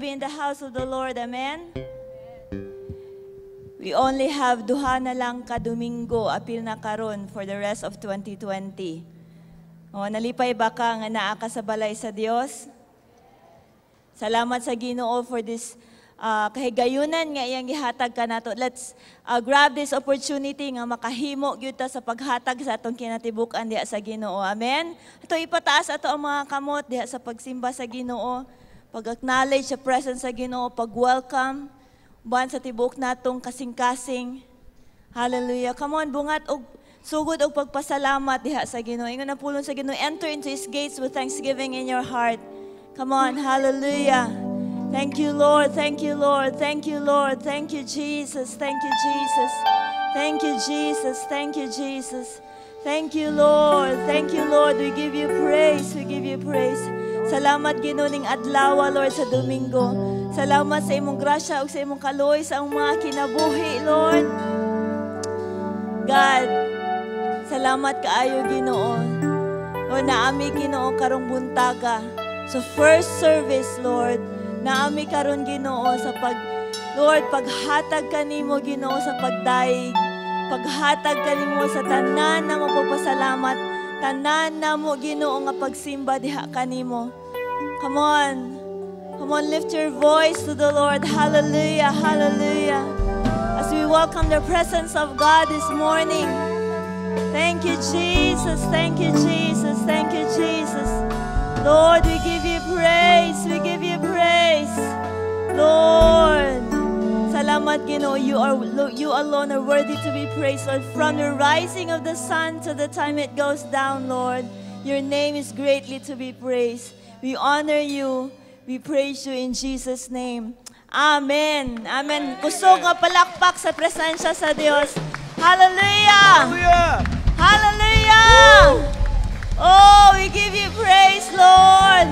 be in the house of the Lord. Amen? We only have duha na lang ka Domingo, apil na karon for the rest of 2020. O, nalipay ba ka nga naa ka sa balay sa Dios? Salamat sa Ginoo for this kahigayunan nga iyang gihatag ka nato. Let's grab this opportunity nga makahimo gyud ta sa paghatag sa atong kinatibuk-an diha sa Ginoo. Amen. Ato ipataas ato ang mga kamot diha sa pagsimba sa Ginoo, pag-acknowledge sa presence sa Ginoo, pag-welcome ban sa tibok natong kasing-kasing. Hallelujah. Come on, bungat og sugod og pagpasalamat diha sa Ginoo. Ingon na pulong sa Ginoo, enter into His gates with thanksgiving in your heart. Come on, hallelujah. Thank you, Lord. Thank you, Lord. Thank you, Lord. Thank you, Jesus. Thank you, Jesus. Thank you, Jesus. Thank you, Jesus. Thank you, Lord. Thank you, Lord. We give you praise. We give you praise. Salamat ginuning adlaw, Lord, sa Domingo. Salamat sa imong grasya ug sa imong kaloy sa among mga kinabuhi, Lord. God, salamat kaayo, Ginoo. Lord, naami Ginoo karong buntaga. So first service, Lord, naami karon Ginoo sa Lord, paghatag kanimo Ginoo sa pagdaig, paghatag kanimo sa tanan na mapapasalamat, tanan na mo Ginoo nga pagsimba diha kanimo. Come on, lift your voice to the Lord. Hallelujah, hallelujah. As we welcome the presence of God this morning. Thank you, Jesus. Thank you, Jesus. Thank you, Jesus. Lord, we give you praise. We give you praise. Lord, salamat Ginoo. You alone are worthy to be praised, Lord. From the rising of the sun to the time it goes down, Lord, your name is greatly to be praised. We honor you. We praise you in Jesus' name. Amen. Amen. Kusog nga palakpak sa presensya sa Dios. Hallelujah. Hallelujah. Hallelujah. Oh, we give you praise, Lord.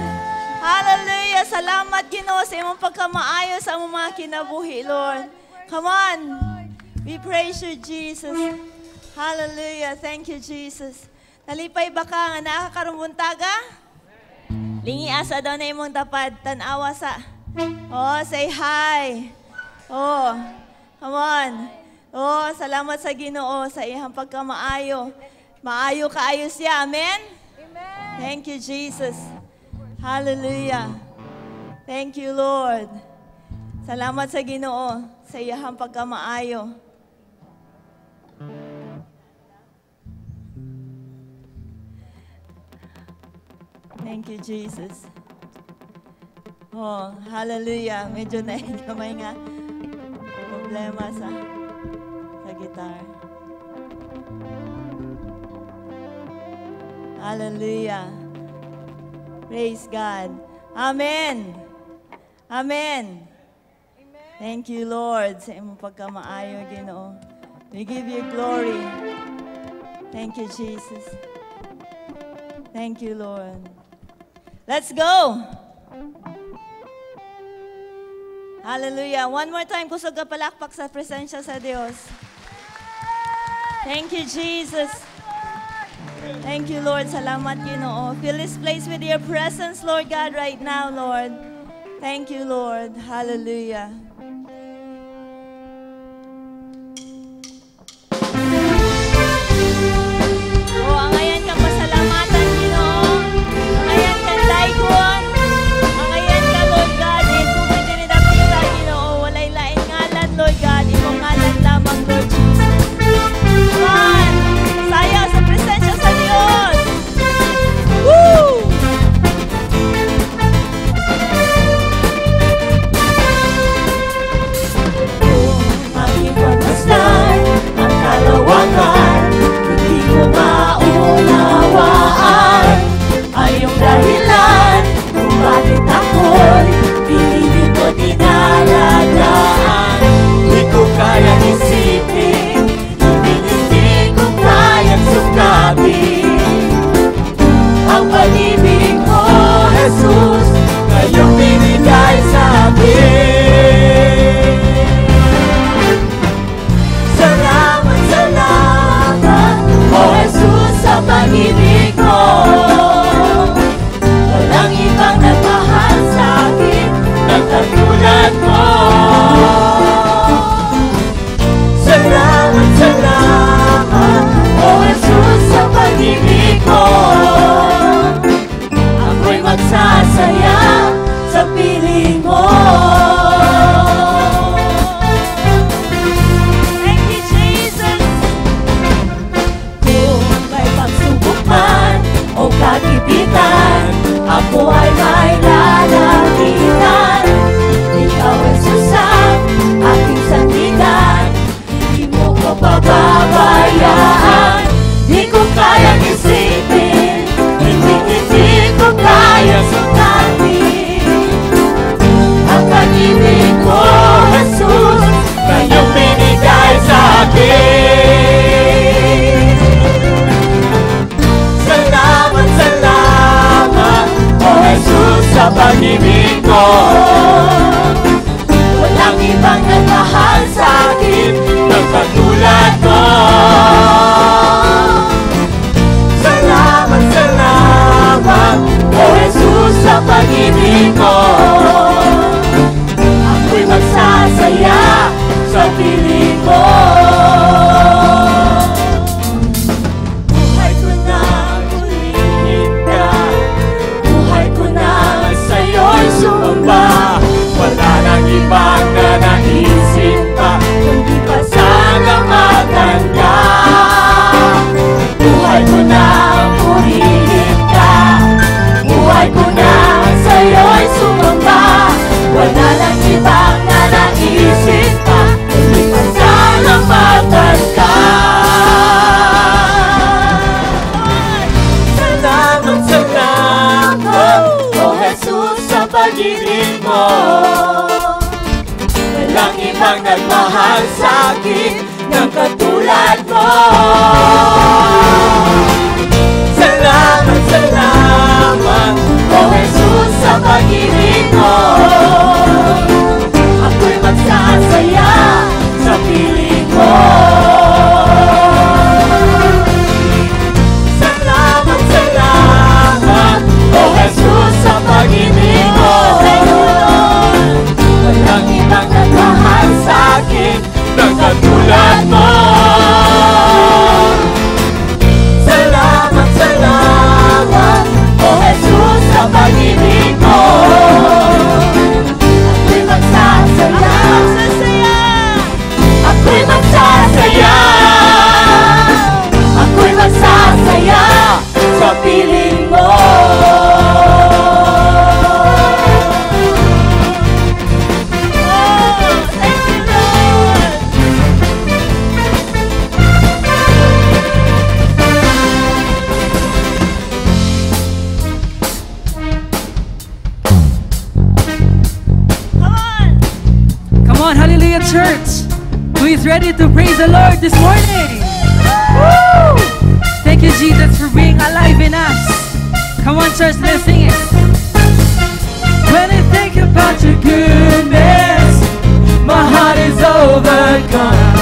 Hallelujah. Salamat, Ginoo, sa imong pagkamaayo sa among mga kinabuhi, Lord. Come on. We praise you, Jesus. Hallelujah. Thank you, Jesus. Nalipay ba ka nga nakakarumbuntaga? Lingi asa daw na imong tapad. Tanawa sa... Oh, say hi. Oh, come on. Oh, salamat sa Ginoo sa iyang pagkamaayo. Maayo kaayo siya. Amen? Amen. Thank you, Jesus. Hallelujah. Thank you, Lord. Salamat sa Ginoo sa iyang pagkamaayo. Thank you, Jesus. Oh, hallelujah. Medyo naigamay nga problema sa guitar. Hallelujah. Praise God. Amen. Amen. Thank you, Lord, sa imong pagkamaayo, Ginoo. We give you glory. Thank you, Jesus. Thank you, Lord. Let's go. Hallelujah. One more time, kusog ka palakpak sa presensya sa Dios. Thank you, Jesus. Thank you, Lord. Salamat, Ginoo. Fill this place with your presence, Lord God, right now, Lord. Thank you, Lord. Hallelujah. Oh, angayan ka pasalamatan, Ginoo. Angayan ka daikon. Angayan ka, Lord God. Itugay din idapita, Ginoo. Walay laing ngalan, Lord God. Imong ngalan lamang, Lord Jesus. Come on. Sayaw sa presensya sa Diyos. Woo! piling mo. Buhay ko na purihin ka, buhay ko na sa'yo'y sumamba. Wala nang ibang nanaisin pa, Kundi pasalamatan ka. buhay ko na purihin ka, buhay ko na sa'yo'y sumamba. Wala lang ibang nanaisin pa, kundi pasalamatan ka. Salamat, salamat, O Jesus, sa pag-ibig mo. Walang ibang nagmahal sa'kin ng katulad mo. Salamat, salamat, O Jesus, sa pag-ibig mo. Ako'y magsasaya sa piling mo. salamat, salamat, O Jesus, sa pag-ibig mo. Walang ibang nagmahal sa'kin ng katulad mo. Salamat, salamat, O Jesus, sa pag-ibig mo. Ako'y magsasaya, Ako'y magsasaya, ako'y magsasaya sa piling mo. Thank you, Lord. Come on. Come on, hallelujah, church. Who is ready to praise the Lord this morning? Woo! Thank you, Jesus, for being alive in us. Come on, church, let's sing it. When I think about your goodness, my heart is overcome.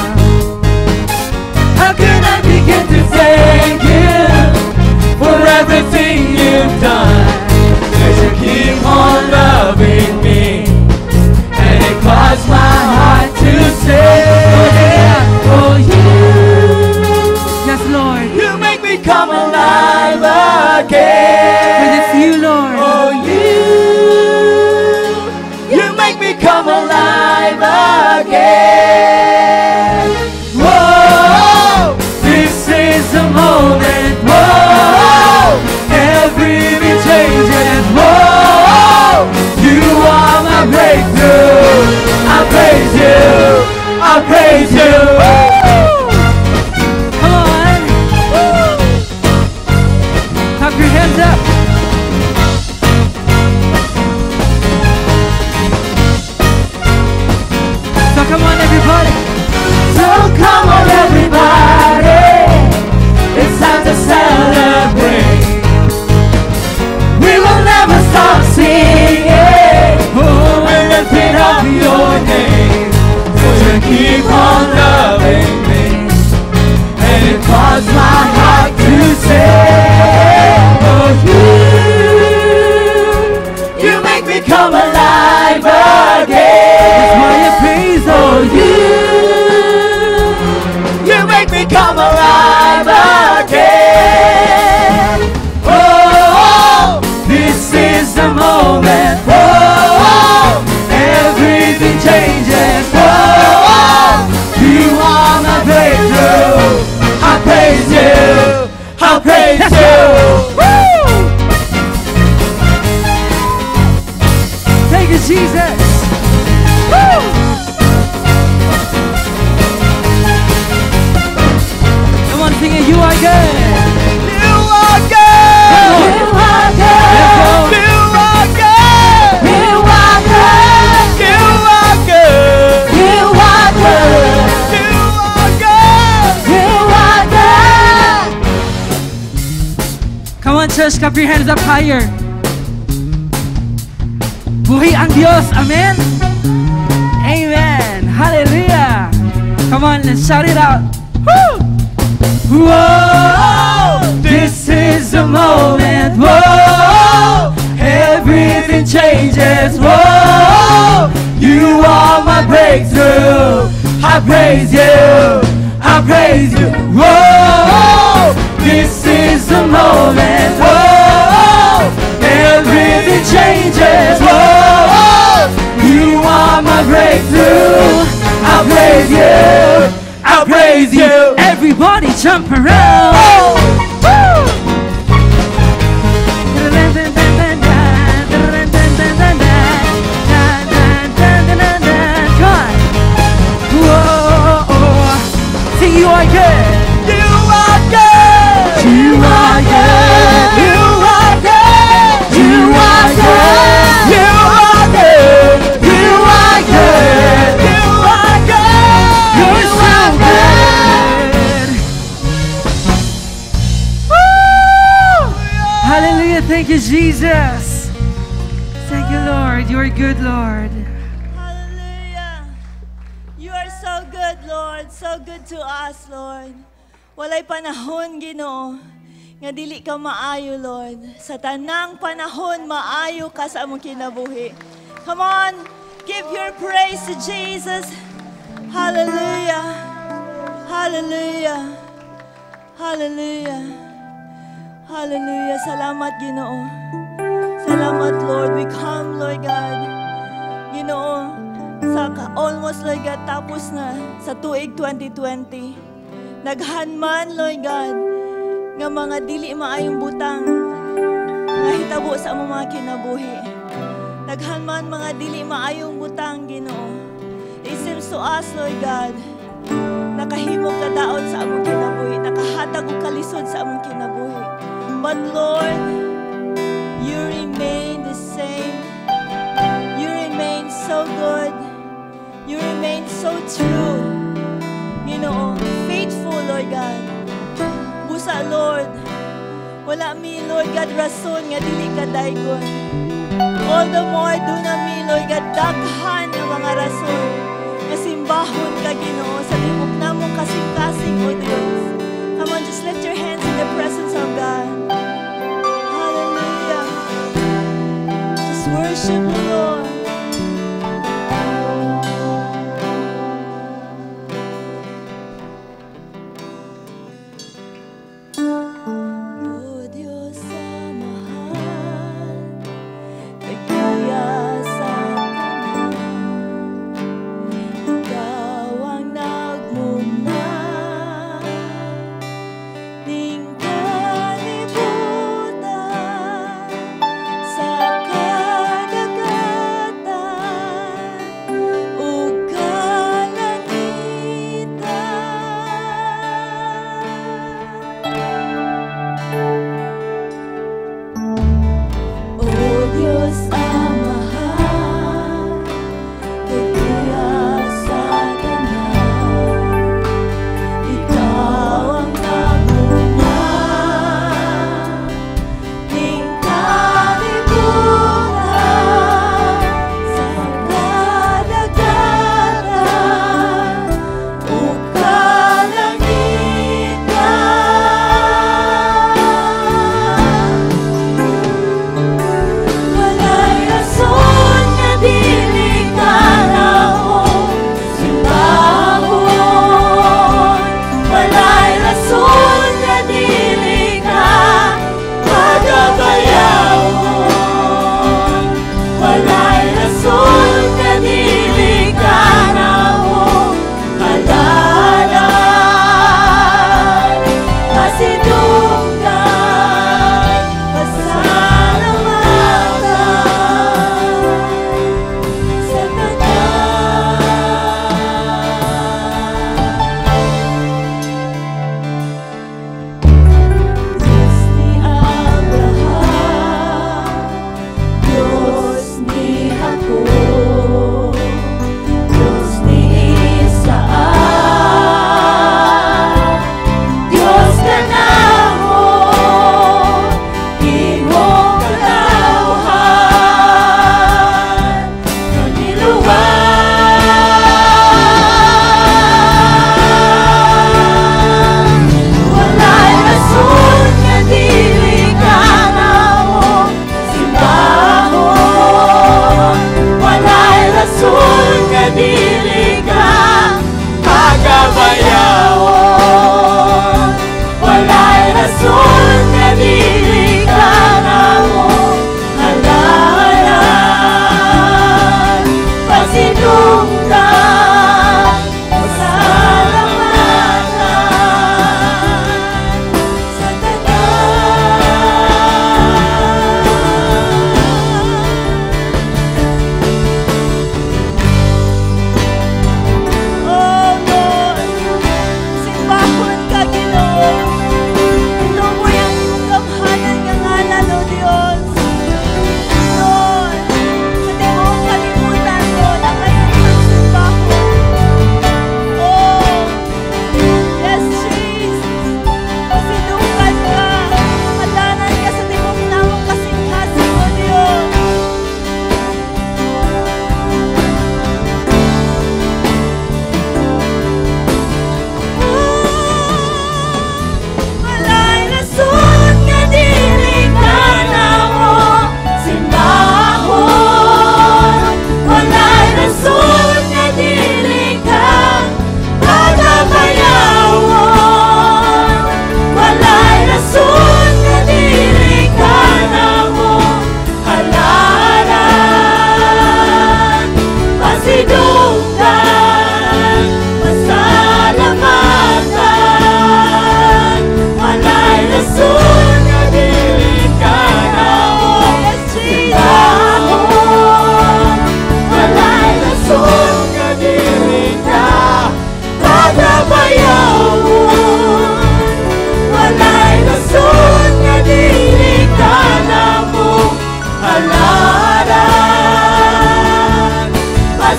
How can I begin to thank you for everything you've done? 'Cause you keep on loving me, and it caused my heart to say, oh, you. Yes, Lord. You make me come alive again. And it's you, Lord. Oh, you make me come alive again. Whoa, this is the moment. Whoa, everything changes. Whoa, you are my breakthrough. I praise you. I praise you. Come on. Clap your hands up. So come on, everybody. So come on, everybody. It's time to celebrate. We will never stop singing. Oh, and lifting up your name. So you keep on loving me, and it caused my heart to say, oh, you make me come alive again. That's why I praise, Oh, you make me come alive again. Oh, this is the moment. Oh, everything changes. Oh, you are my breakthrough. I praise you. I praise you. Thank you, Jesus. Woo! Come on, sing it. You are good. You are good. You are good. Let's go. You are good. You are good. You are good. You are good. You are good. You are good. Come on, church. Clap your hands up higher. Buhay ang Diyos. Amen. Amen. Hallelujah. Come on, let's shout it out. Woo! Whoa, this is the moment. Whoa, everything changes. Whoa, you are my breakthrough. I praise you, I praise you. Whoa, this is the moment. Whoa, everything changes. Whoa, you are my breakthrough. I praise you, I praise you. Everybody jump around. Oh, woo. You are good. You are good. You are good. You are good. You are good. You are good. You are good. You are good. You're so good. Woo! Hallelujah. Thank you, Jesus. Thank you, Lord. You are good, Lord. Hallelujah. You are so good, Lord. So good to us, Lord. Walay panahon, Ginoo, nga dili ka maayo, Lord. Sa tanang panahon, maayo ka sa among kinabuhi. Come on, give your praise to Jesus. Hallelujah. Hallelujah. Hallelujah. Hallelujah. Salamat, Ginoo. Salamat, Lord. We come, Lord God. Ginoo, almost, Lord God, tapos na sa tuig 2020. Naghanman, Lord God, nga mga dili maayong butang nga hitabo sa among mga kinabuhi. Naghanman mga dili maayong butang, Ginoo. It seems to us, Lord God, nakahimog ka daot sa among kinabuhi, nakahatag og kalisod sa among kinabuhi. But Lord, you remain the same. You remain so good. You remain so true. Ginoo, faithful, Lord God. Busa, Lord, wala mi, Lord God, rason nga dili ka daygon. All the more, do na mi, Lord God, daghan nga mga rason nga simbahon ka, Ginoo, sa libog namong kasing-kasing, O Diyos. Come on, just lift your hands in the presence of God. Hallelujah. Just worship the Lord. Ning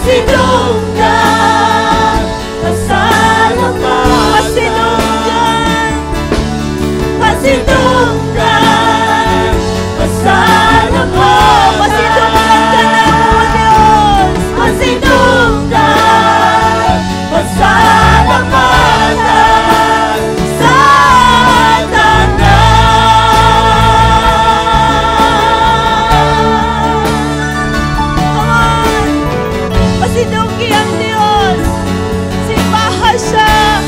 Pasidunggan, pasalamatan. Pasidunggan, pasidunggan, pasalamatan. Pasidunggan ka na mo, Diyos. Pasidunggan, pasalamatan sa pasidunggi ang Diyos, simbahan siya.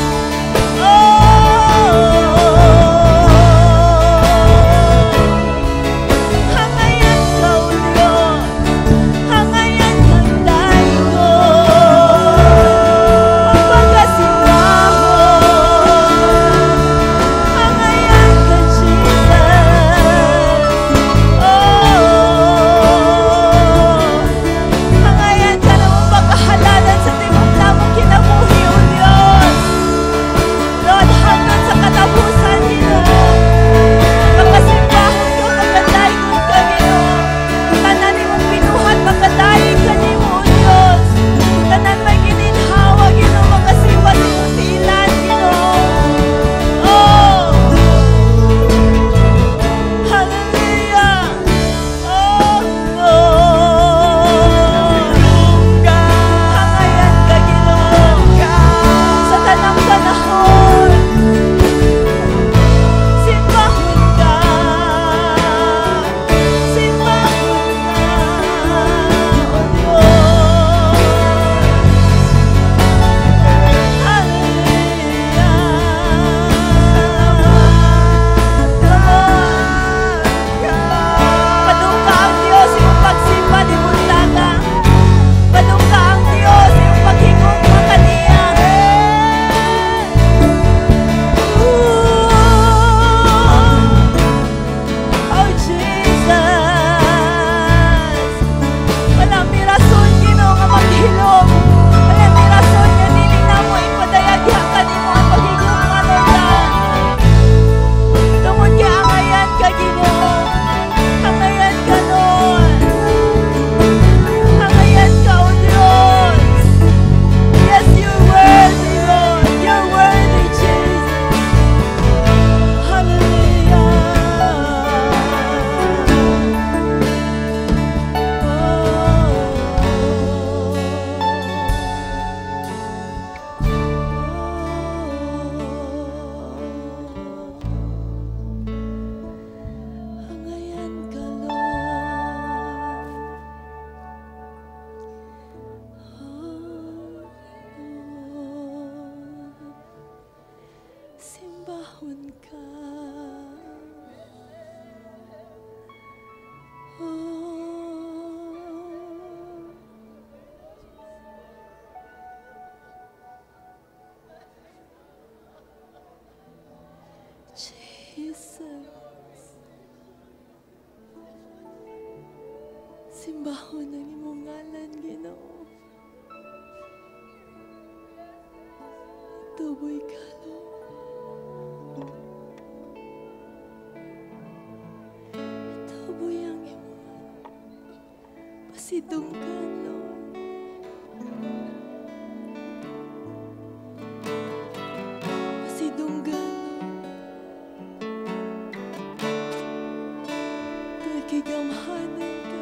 Hangayan ka, O Diyos, hangayan kang dayo, pagkasimahon, hangayan ka, Jesus. Hangayan ka na mong pagkahalalan sa timog lamang kinabuhi, O Diyos. Lord, hanggang sa katapusan, Ginoo. Pagkasimbahan ka, pagkadayon ka, Ginoo. Tanan imong pinuhat, pagkadayon ka nimo, O Diyos. Tanan may gininhawa, Ginoo, makasiwas imong tiilan, Ginoo. Oh! Hallelujah! Oh, Lord! Hangayan ka, Ginoo, sa tanang panahon. Simbahon ka, simbahon ka, O Diyos. Padungka ang Diyos imong pagsimba ni Buntaga. Padungka ang Diyos imong paghingog mo kaniya. Oh Jesus, walang mirason, Ginoo, nga maghilom. Walang mirason nga dili na mo ipadayagya kanimo ang paghingog nga, Lord God. Tungod kay angayan ka, Ginoo. Angayan ka, Lord. Angayan ka, O Diyos. Yes, you're worthy, Lord. You're worthy, Jesus. Hangayan ka, Lord. Simbahon ka. Jesus. Simbahon ang imong ngalan, Ginoo. Tuboy ka, Lord. Tuboy ang imong pasidunggan, Lord. Pasidunggan, Lord. Tuwid kay gamhanan ka,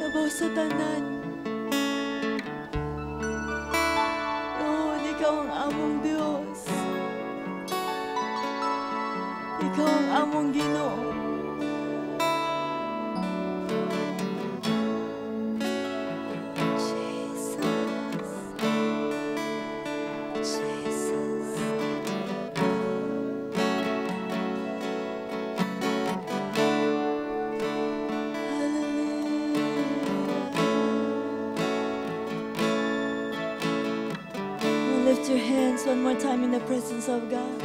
labaw sa tanan. Lord, ikaw ang among Diyos. Ikaw ang among Ginoo. Jesus. Jesus. Hallelujah. Lift your hands one more time in the presence of God.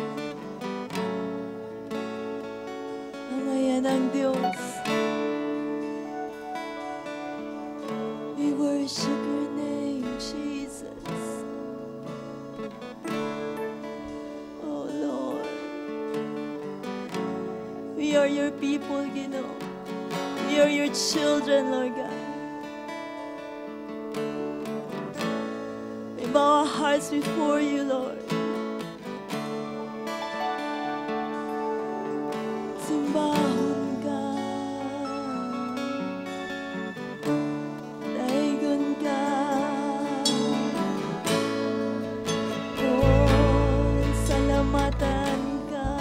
Hangayan ang Diyos. We worship your name, Jesus. Oh Lord. We are your people, Ginoo. We are your children, Lord God. hearts before you, Lord. Simbahon ka, daigon ka, salamatan ka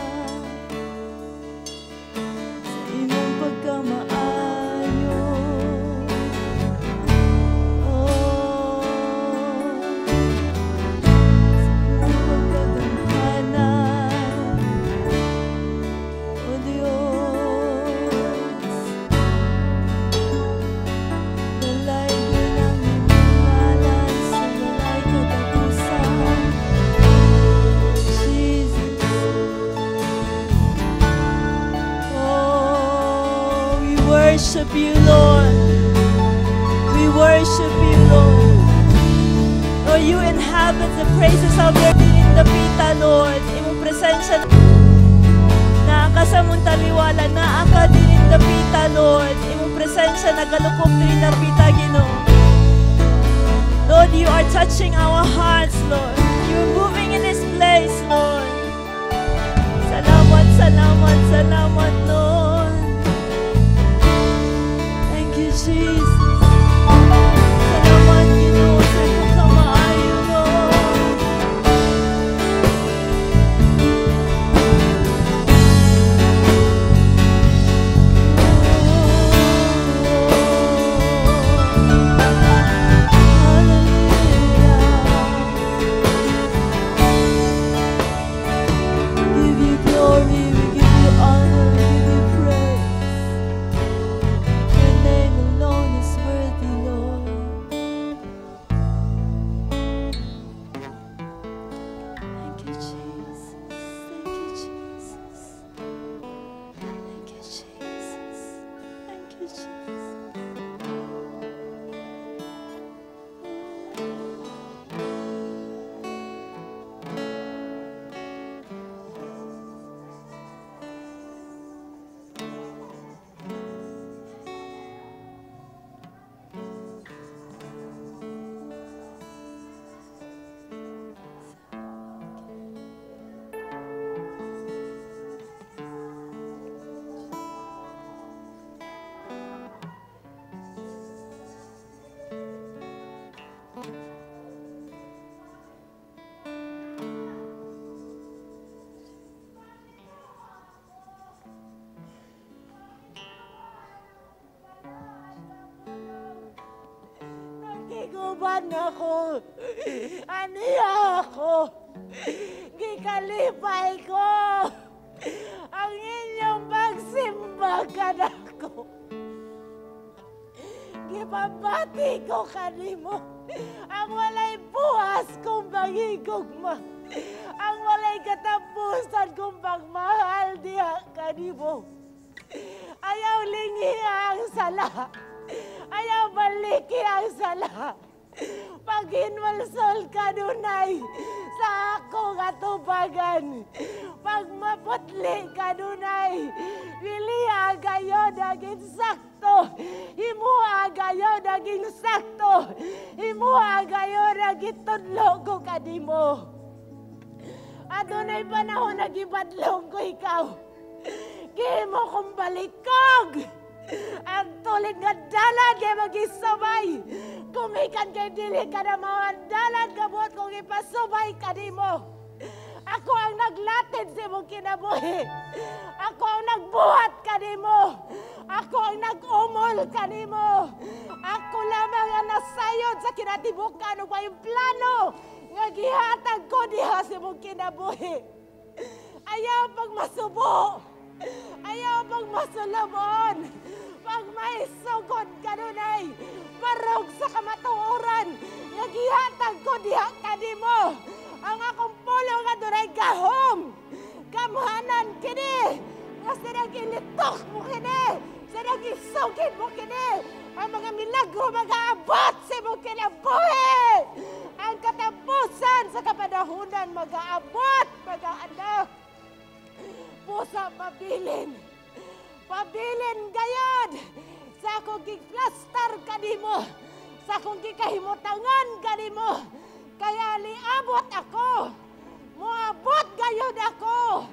sa imong pagkamaayo. Sa imong pagkadamhanan, O Diyos. Dalay ko lang ngalan sa walay katapusan, Jesus. Oh, we worship you, Lord. We worship you, Lord. Lord, you inhabit the praises of your dinindapita, Lord. Imong presensya na akasamong taliwala, na aka dinindapita, Lord. Imong presensya nagalukop dinindapita, Ginoo. Lord, you are touching our hearts, Lord. You're moving in this place, Lord. Salamat, salamat, salamat, Lord. Thank you, Jesus. Salamat, Ginoo, sa iyong kamaayo, Lord. Hallelujah. We give you glory, we give you honor, we give you praise. Your name alone is worthy, Lord. Thank you, Jesus. Thank you, Jesus. Thank you, Jesus. Thank you, Jesus. Nagiguban ako. Aniya ako. Gikalipay ko. Ang inyong pagsimba kanako. Gipabati ko kanimo. Ang walay buwas kong pangigugma. Ang walay katapusan kong pagmahal diha kanimo. Ayaw lingi ang sala. Ayaw baliki ang sala. Paghinwalsol ka dunay sa akong atubagan. Pagmaputli ka dunay, piliha gayo naging sakto. Imuha gayo naging sakto. Imuha gayo naging tudlo ko kanimo. Adunay panahon nagibadlong ko ikaw. Gihimo kong balikog. Ang tulig nga dalan kay mag-isubay. Kumikan kay dili ka na mga dalan kabot kung ipasubay ka nimo. Ako ang naglatid sa imong kinabuhi. Ako ang nagbuhat ka nimo. Ako ang nag-umol ka nimo. Ako lamang ang nasayod sa kinatibukan ug yung plano nga gihatag ko diha sa imong kinabuhi. Ayaw pag masubo. Ayaw pag masulabon. Pag may sugod kanunay, parog sa kamatuoran, nagihatag ko diha kanimo. Ang akong pulo nga dunay gahom. Kamhanan kini. Nga sinang ilitok mo kini. Sinang isugid mo kini. Ang mga milagro mag-aabot sa imong kinabuhi. Ang katapusan sa kapanahunan mag-aabot. Mag-aano. Pusa pabilin. Pabilin gayod. Sa akong gigplastar kanimo. Sa akong gikahimutangan kanimo. Kaya lian Moabot ako. Moabot gayud ako.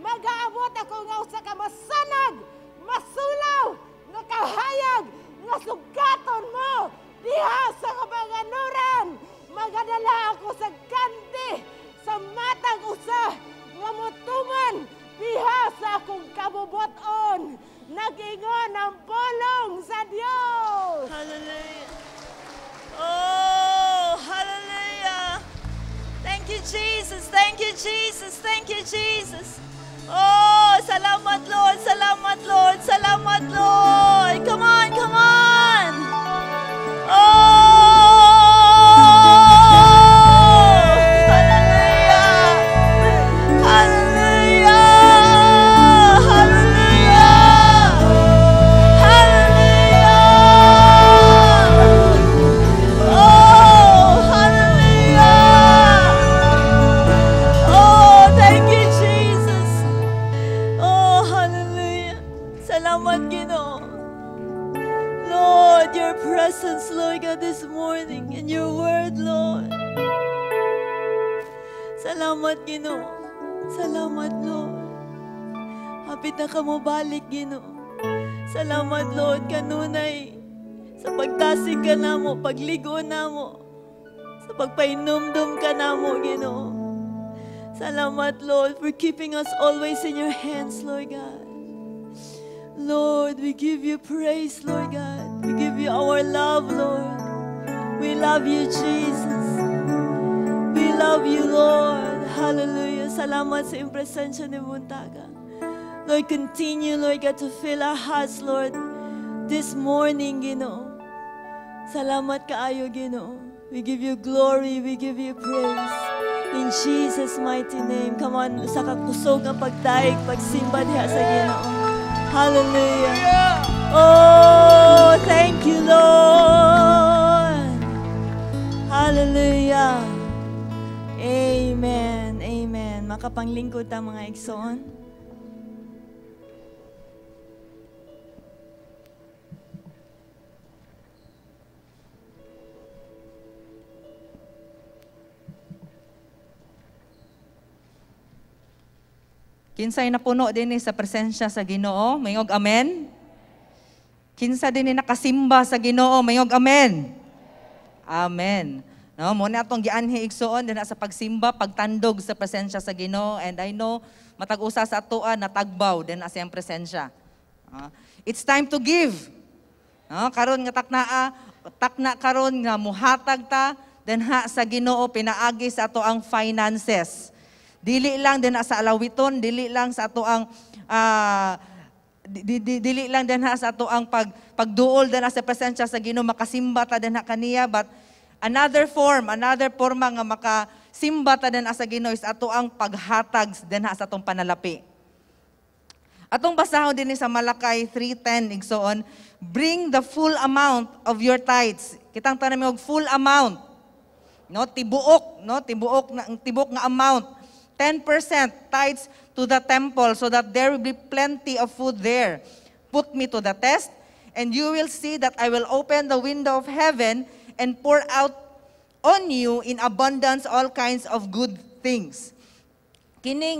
Mag-aabot ako nga usa ka masanag, masulaw, nga kahayag, nga sugaton mo diha sa kabaganuran. Magadala ako sa ganti, sa matag usa, nga mutuman diha sa akong kabuboton. Nag-ingon ang pulong sa Dios. Hallelujah. Oh, hallelujah. Thank you, Jesus. Thank you, Jesus. Thank you, Jesus. Oh, salamat, Lord. Salamat, Lord. Salamat, Lord. Come on, come on. Oh, hallelujah. Hallelujah. Presence, Lord God, this morning in your word, Lord. Salamat, Ginoo. Salamat, Lord. Hapit na ka mo balik, Ginoo. Salamat, Lord, kanunay sa pagtasig ka na mo, pagligo na mo, sa pagpainumdum ka na mo, Ginoo. Salamat, Lord, for keeping us always in your hands, Lord God. Lord, we give you praise, Lord God. We give you our love, Lord. We love you, Jesus. We love you, Lord. Hallelujah. Salamat sa iyong presensya ni Buntaga. Lord, continue, Lord God, to fill our hearts, Lord, this morning, Ginoo. Salamat kaayo, Ginoo. We give you glory. We give you praise. In Jesus' mighty name. Come on, sa kakusog ang pagdaig, pagsimba diha sa Ginoo. Hallelujah. Oh, thank you, Lord. Hallelujah. Amen. Amen. Makapanglingkod ta mga igsoon. Kinsay napuno din sa presensya sa Ginoo, mayog amen. Kinsa din nakasimba sa Ginoo, mayog amen. Amen. No, mo na atong gianhi igsoon din sa pagsimba, pagtandog sa presensya sa Ginoo, and I know matag-usa sa atoa natagbaw din sa iyang presensya. It's time to give. Karon nga takna karon nga muhatag ta dinha sa Ginoo pinaagi sa ato ang finances. Dili lang din sa alawiton, dili lang sa ato ang dili lang din sa ato ang pagduol din sa presensya sa Ginoo makasimba ta din kaniya, but another forma nga makasimba ta din sa Ginoo is ato ang paghatag din sa atong panalapi. Atong basahon din sa Malakay 3:10 igsoon, bring the full amount of your tithes. Kitang tanan og full amount. No, tibuok nga amount. 10% tithes to the temple so that there will be plenty of food there. Put me to the test, and you will see that I will open the window of heaven and pour out on you in abundance all kinds of good things. Kini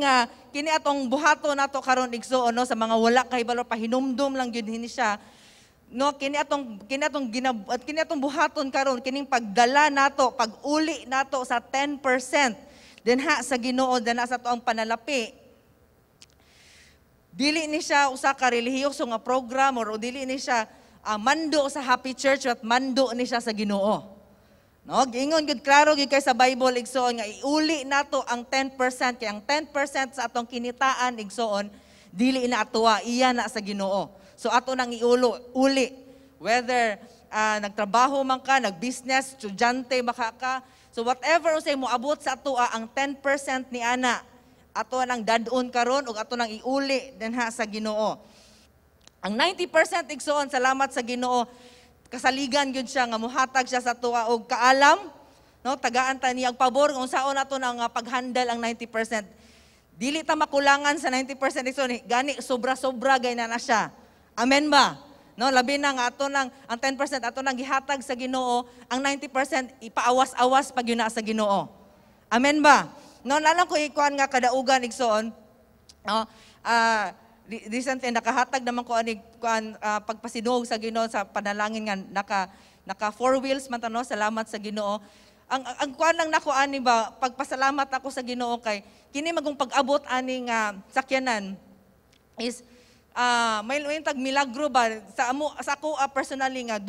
atong buhato nato karon igsoon no, sa mga wala kay balo pahinumdum lang gyud hini siya. No, kini atong buhaton karon kining pagdala nato, pag-uli nato sa 10%. Dinha sa Ginoo, dinha sa toang panalapi. Dili ni siya usa ka relihiyoso nga program or dili ni siya mando sa Happy Church at mando ni siya sa Ginoo. No, giingon gud klaro gid kay sa Bible igsoon nga iuli nato ang 10% kay ang 10% sa atong kinitaan igsoon dili na atoa, iya na sa Ginoo. So ato nang uli whether nagtrabaho man ka, nagbusiness, estudyante baka ka. So whatever usay mo abot sa atoa ang 10% ni ana, ato nang dadon karon ug ato nang iuli dinha sa Ginoo. Ang 90% igsoon salamat sa Ginoo, kasaligan gyud siya nga muhatag siya sa atoa og kaalam, no, tagaan ta niya og pabor kung saon ato nang paghandle ang 90%. Dili ta makulangan sa 90% igsoon, gani sobra-sobra gay na siya. Amen ba? No, labi na nga ato nang ang 10% ato nang gihatag sa Ginoo, ang 90% ipaawas-awas pag yun na sa Ginoo. Amen ba? No, nalang ko ikuan nga kadaugan igsoon. No, recently nakahatag naman ko ani kuan pagpasidog sa Ginoo sa panalangin nga naka four wheels man no, salamat sa Ginoo. Ang kuan lang nako ani ba pagpasalamat ako sa Ginoo kay kini magong pag-abot ani nga sakyanan is may tag milagro ba sa ako personally nga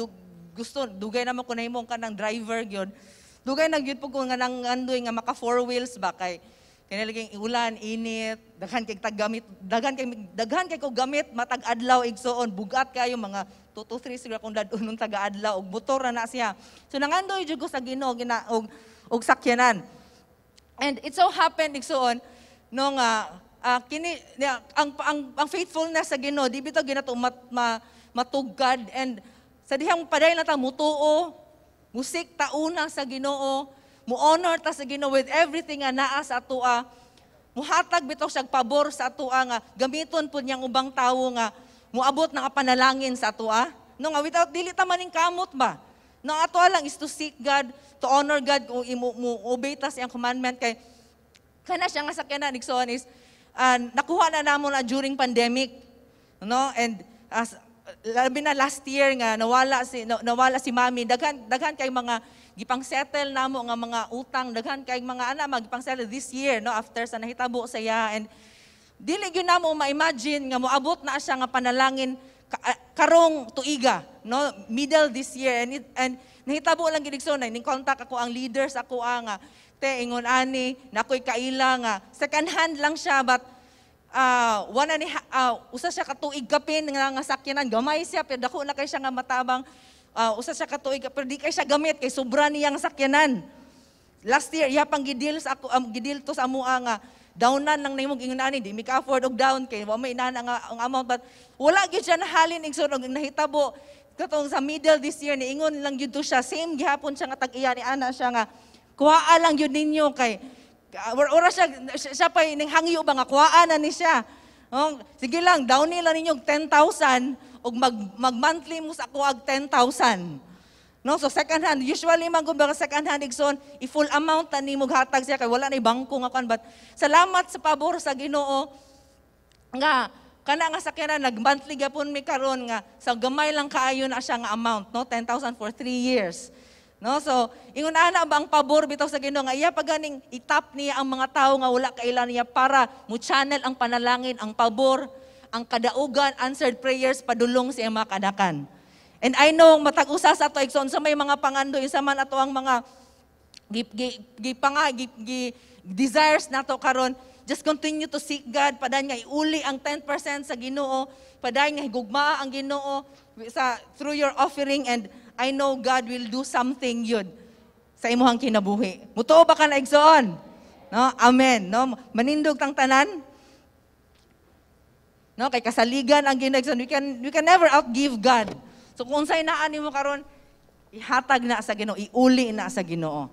gusto dugay naman ko nahimong kanang driver gyud. Dugay na gyud pug ko nga nang andoy nga maka four wheels ba kay kinalaging ulan, init, daghan kay taggamit, daghan kay ko gamit matag adlaw igsoon, bugat kayo mga 2 to 3 siguro kung dadunong taga adlaw og motor na siya. So nangandoy jud ko sa Ginoo og sakyanan. And it so happened igsoon no nga kini ang faithfulness sa Ginoo di bitaw ginato matugad and sa dihang paday na ta mutuo, musik tauna sa Ginoo. Mu-honor ta sa Ginoo with everything nga naa sa atoa. Muhatag bitaw siya pabor sa atoa nga gamiton pud niyang ubang tawo nga muabot na panalangin sa atoa. No nga without dili ta maning kamot ba. No atoa lang is to seek God, to honor God kung obey ta sa iyang commandment kay kana siya nga sakyanan igsoon is nakuha na namo na during pandemic. No and labi na last year nga nawala si Mami daghan kay mga gipang settle namo nga mga utang daghan kay mga ana magipang settle this year no after sa nahitabo sa iya and dili gyud namo ma-imagine nga moabot na siya nga panalangin karong tuiga no middle this year and nahitabo lang gid igsoon ning contact ako ang leaders ako nga te ingon ani nakoy kaila nga second hand lang siya but usa siya ka tuig kapin nga sakyanan gamay siya pero dako na kay siya nga matabang usa siya ka tuig pero di kay siya gamit kay sobra niyang sakyanan. Last year iya pang gidil sa ako gidil to sa amoa nga downan lang nimo ingon ani di mi ka afford og down kay wa may inana nga ang amount but wala gyud siya nahalin igsoon og nahitabo katong sa middle this year ni ingon lang gyud to siya same gihapon siya nga tag-iya ni ana siya nga kuhaa lang gyud ninyo kay ora siya pa ning hangyo ba nga kuhaan na ni siya. Oh, sige lang downin lang ninyo 10,000 og mag-monthly mo sa ako ag 10,000. No, so second hand usually man gud ba second hand igsoon i-full amount ta nimo hatag siya kay wala na bangko nga kan but salamat sa pabor sa Ginoo nga kana nga sakyanan nag-monthly gyapon mi karon nga sa gamay lang kaayo na siya nga amount no 10,000 for 3 years. No, so ingon ana ba ang pabor bitaw sa Ginoo nga iya paganing itap niya ang mga tawo nga wala kailan niya para mo channel ang panalangin, ang pabor, ang kadaugan, answered prayers padulong sa iyang mga kanakan. And I know matag usa sa ato igsoon sa may mga pangandoy sa man ato ang mga desires nato karon just continue to seek God padan nga iuli ang 10% sa Ginoo, padan nga higugma ang Ginoo through your offering and I know God will do something yun sa imuhang kinabuhi. Mutuo ba ka na igsoon? No? Amen. No? Manindog tang tanan. No? Kay kasaligan ang ginagsoon. We can never outgive God. So kung sa'y naan mo karon, ihatag na sa Ginoo, iuli na sa Ginoo.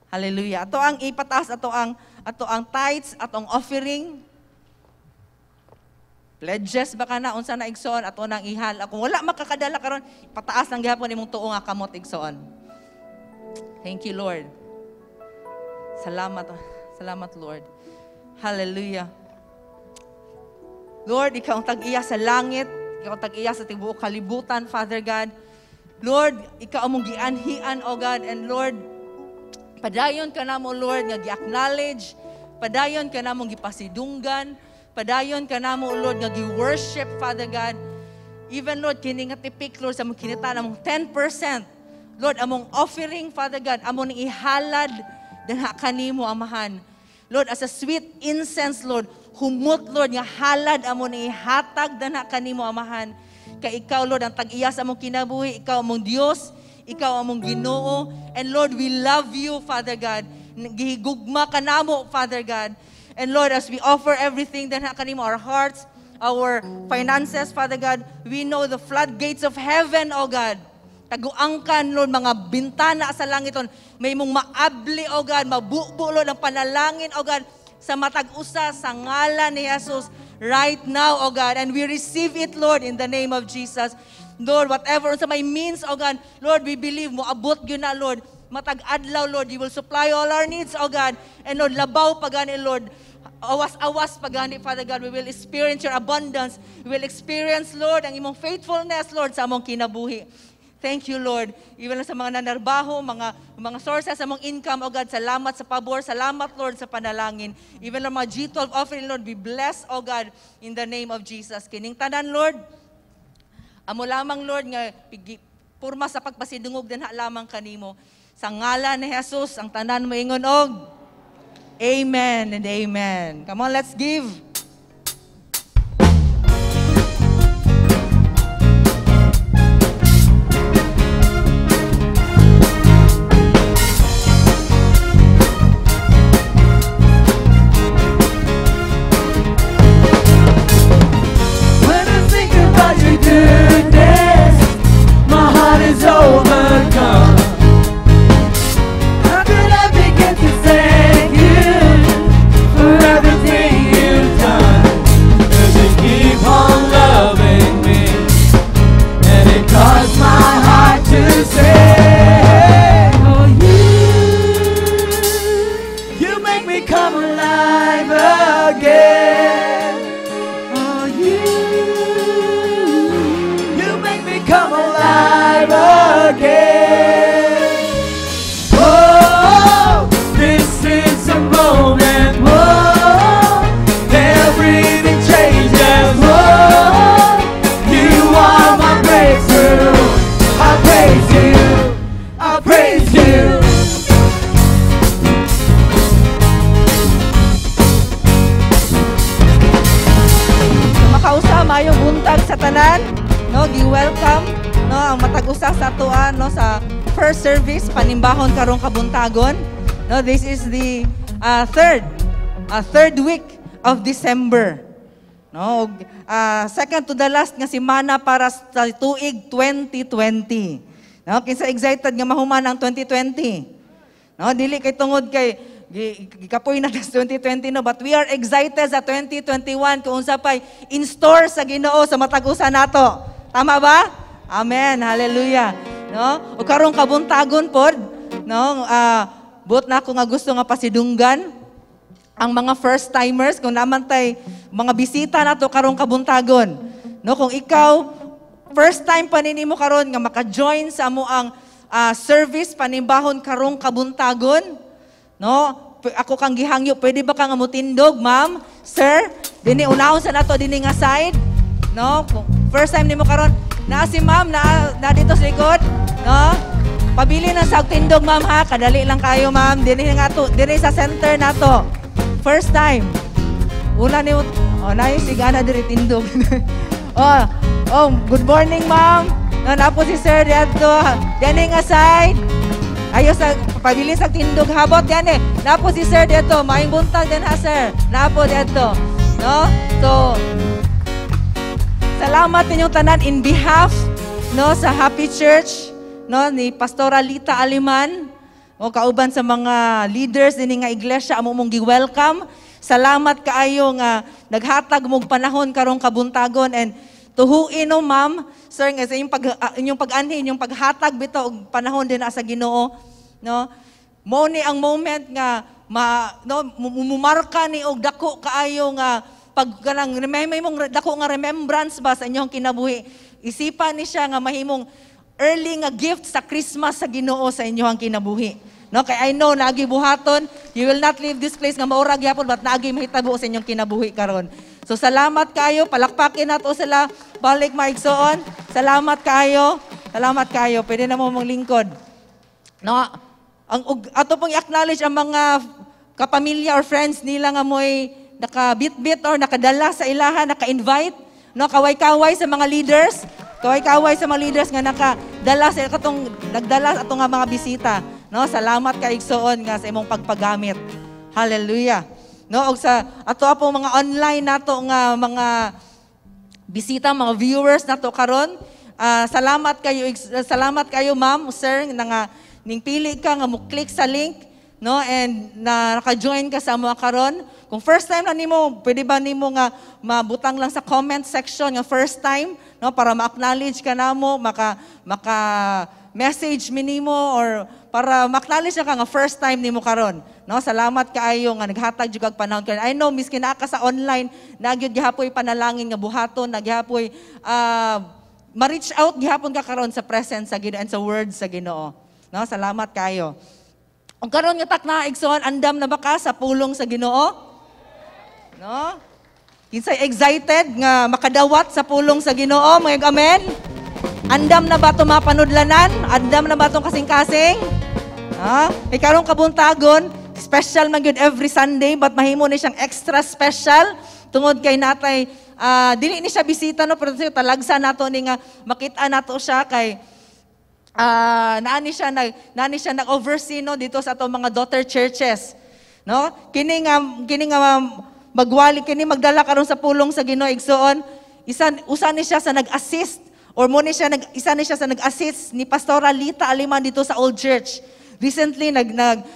Hallelujah. Ato ang ipataas, ato ang tithes, atong offering. Pledges ba ka na unsa na igsoon ato nang ihal kung wala makakadala karon pataas ang gihapon imong tuo nga kamot igsoon. Thank you Lord. Salamat Lord. Hallelujah. Lord, ikaw ang tag-iya sa langit, ikaw ang tag-iya sa tibuok kalibutan, Father God. Lord, ikaw ang mong gianhian, O God, and Lord, padayon ka namo Lord nga gi-acknowledge, padayon ka namong gipasidunggan, padayon ka namo Lord nga gi-worship Father God. Even Lord kini nga tipik Lord sa among kinita namong 10%. Lord among offering Father God among ihalad dinha kanimo amahan. Lord as a sweet incense Lord humot Lord nga halad among ihatag dinha kanimo amahan. Kay ikaw Lord ang tag-iya sa among kinabuhi, ikaw among Dios, ikaw among Ginoo, and Lord we love you Father God. Gihigugma ka namo Father God. And Lord, as we offer everything that kanimo, our hearts, our finances, Father God, we know the floodgates of heaven, O God. Taguangkan, Lord, mga bintana sa langit, may mong maabli, O God, mabubo, Lord, ang panalangin, O God, sa matag-usa, sa ngalan ni Jesus, right now, O God. And we receive it, Lord, in the name of Jesus. Lord, whatever sa may means, O God, Lord, we believe mo, abot yun na, Lord, matag adlaw, Lord. You will supply all our needs, O God. And Lord, labaw pagani, Lord. Awas-awas pagani, Father God. We will experience your abundance. We will experience, Lord, ang imong faithfulness, Lord, sa among kinabuhi. Thank you, Lord. Even sa mga nanarbaho, mga sources sa among income, O God, salamat sa pabor. Salamat, Lord, sa panalangin. Even ang mga G12 offering, Lord, be blessed, O God, in the name of Jesus. Kining tanan, Lord, amo lamang, Lord, nga purma sa pagpasidungog din lamang kanimo. Sa ngalan ni Jesus, ang tanan mo ingon og amen and amen. Come on, let's give. When I think about your goodness, my heart is overcome. How could I begin to thank you for everything you've done? 'Cause you keep on loving me, and it caused my heart to say, oh, you make me come alive again. Oh, you make me come alive again. Oh, this is a moment. Oh, everything changes. Oh, you are my breakthrough. I praise you. I praise you. Makausa mayong buntag sa tanan, no, gi-welcome, no, ang matag-usa sa tuan, no, sa first service panimbahon karong kabuntagon. No, this is the third week of December. No, second to the last nga semana para sa tuig 2020. No, kinsa excited nga mahuman ang 2020. No, dili kay tungod kay gikapoy na das 2020, no, but we are excited sa 2021 kung unsa pay in store sa Ginoo sa matag-usa nato. Tama ba? Amen. Hallelujah. No? O karong kabuntagon pod, no, buot na ako nga gusto nga pasidunggan ang mga first timers kung naman tay mga bisita nato karong kabuntagon. No, kung ikaw first time pa ninimo karon nga maka-join sa amo ang service panimbahon karong kabuntagon, no, ako kang gihangyo, pwede ba kang amutindog, ma'am, sir? Dini unahon sa nato dini nga side, no? First time nimo karon, na si ma'am na dito sa likod, no? Pabili na sa tindog, ma'am, ha, kadali lang kayo, ma'am. Dini nga to, dini sa center nato. First time. Una ni nayo sigana diri tindog. Good morning, ma'am. No, napo si sir dito. Dini nga side. Ayo sa pabili sa tindog habot yan eh. Napo si sir dito, maing buntag din ha sir. Napo dito. No? So salamat ninyong tanan in behalf, no, sa Happy Church, no, ni Pastora Lita Aliman, o kauban sa mga leaders din nga iglesia amo mong gi-welcome. Salamat kaayo nga naghatag mong panahon karong kabuntagon, and tuhuin, no, ma'am, sir, nga sa inyong pag-anhin, inyong paghatag bitaw og panahon din sa Ginoo, no. Mo ni ang moment nga mumarka ni og dako kaayo nga pag kanang may mong dako nga remembrance ba sa inyong kinabuhi. Isipan ni siya nga mahimong early nga gift sa Christmas sa Ginoo sa inyong kinabuhi. No, kay I know naagi buhaton, you will not leave this place nga maura gyapon but naagi mahitabo sa inyong kinabuhi karon. So salamat kayo, palakpakin nato sila, balik maigsoon. Salamat kayo. Salamat kayo. Pwede na mo mong lingkod. No, ato pong i-acknowledge ang mga kapamilya or friends nila nga mo'y naka-bit-bit or nakadala sa ilaha, naka-invite, no, kaway-kaway sa mga leaders, kaway-kaway sa mga leaders nga nakadala sa katong nagdala ato nga mga bisita. No, salamat kay igsoon nga sa imong pagpagamit. Hallelujah. No, og sa ato po mga online nato nga mga bisita, mga viewers nato karon, salamat kayo ma'am, sir, nga ning pili ka nga mo click sa link, no, and naka-join ka sa mga karon. Kung first time na nimo, pwede ba nimo nga mabutang lang sa comment section nga first time, no, para ma-acknowledge ka namo, message minimo or para maknali siya ka nga first time nimo karon. No, salamat kaayo nga naghatag jud kag panahon karon. I know miskin aka sa online nagyud gihapoy panalangin nga buhaton, nagyapoy ma-reach out gihapon ka karon sa presence sa Ginoo and sa words sa Ginoo. No, salamat kayo. Ug karon nga takna igsoon, andam na ba ka sa pulong sa Ginoo? No? Kinsay excited nga makadawat sa pulong sa Ginoo, mga amen? Andam na ba ito mapanudlanan? Andam na ba itong kasing-kasing? Ha? Karon kabuntagon, special man yun every Sunday, but mahimo ni siyang extra special. Tungod kay natay, dili ni siya bisita, no? Pero talagsa nato ni nga makita nato siya kay naani siya nag-oversee no dito sa atong mga daughter churches. No? Kini nga magwali kini magdala karon sa pulong sa Ginoo igsoon. Usa ni siya sa nag-assist or mo ni siya isa ni siya sa nag-assist ni Pastora Lita Aliman dito sa Old Church. Recently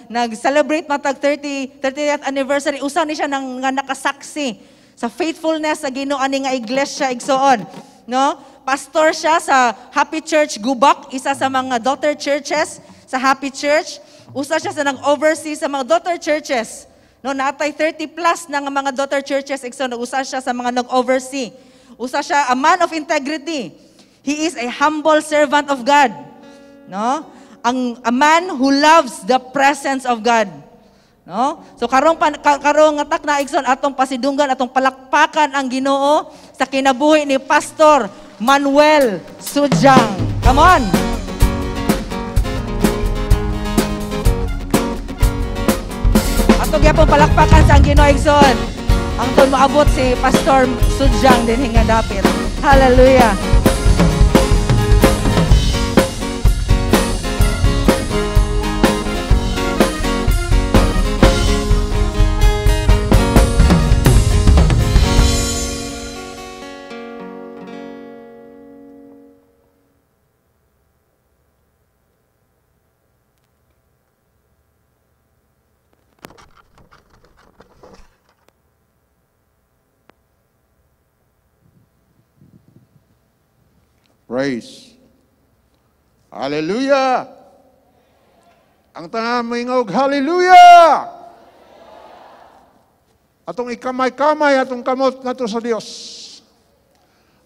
nag-celebrate matag 30th anniversary. Usa ni siya nga nakasaksi sa faithfulness sa Ginoo ani nga iglesia igsoon. No? Pastor siya sa Happy Church Gubak, isa sa mga daughter churches sa Happy Church. Usa siya sa nag-oversee sa mga daughter churches. No, natay 30 plus na nga mga daughter churches igsoon. Usa siya sa mga nag-oversee. Usa siya a man of integrity. He is a humble servant of God. No? A man who loves the presence of God. No? So karong nga takna igsoon atong pasidunggan, atong palakpakan ang Ginoo sa kinabuhi ni Pastor Manuel Sujang. Come on. Atong gyapon palakpakan sa ang Ginoo igsoon. Ang ton moabot si Pastor Sujang din hinga dapit. Hallelujah. Praise. Hallelujah. Ang tanang mingog, hallelujah. Atong ikamay-kamay, atong kamot na to sa Dios.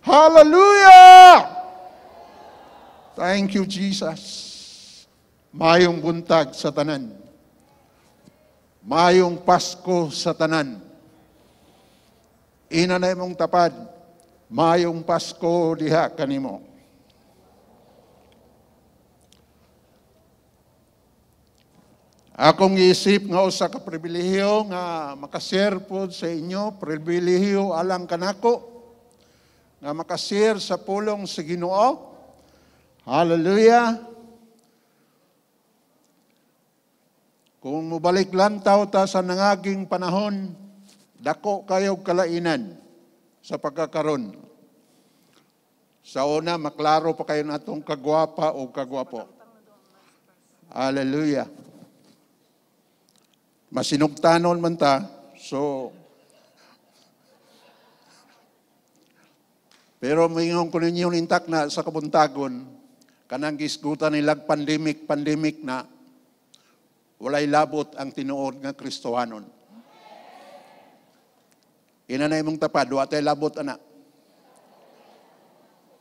Hallelujah. Thank you, Jesus. Mayong buntag sa tanan. Mayong Pasko sa tanan. Ina na imong tapad. Mayong Pasko diha kanimo. Akong isip nga usa ka pribilehiyo nga makashare po sa inyo, pribilehiyo alang kanako nga makashare sa pulong sa Ginoo. Hallelujah. Kung mubalik lantaw ta sa nangaging panahon, dako kayo kalainan sa pagkakaron. Sa una, maklaro pa kayo natong kagwapa o kagwapo. Hallelujah. Masinugtanon man ta, so pero mayroon ko ninyo intak na sa kabuntagon, kanang gisgutan nilag pandemic na walay labot ang tinuod nga Kristohanon. Ina na imong tapad, watay labot ana.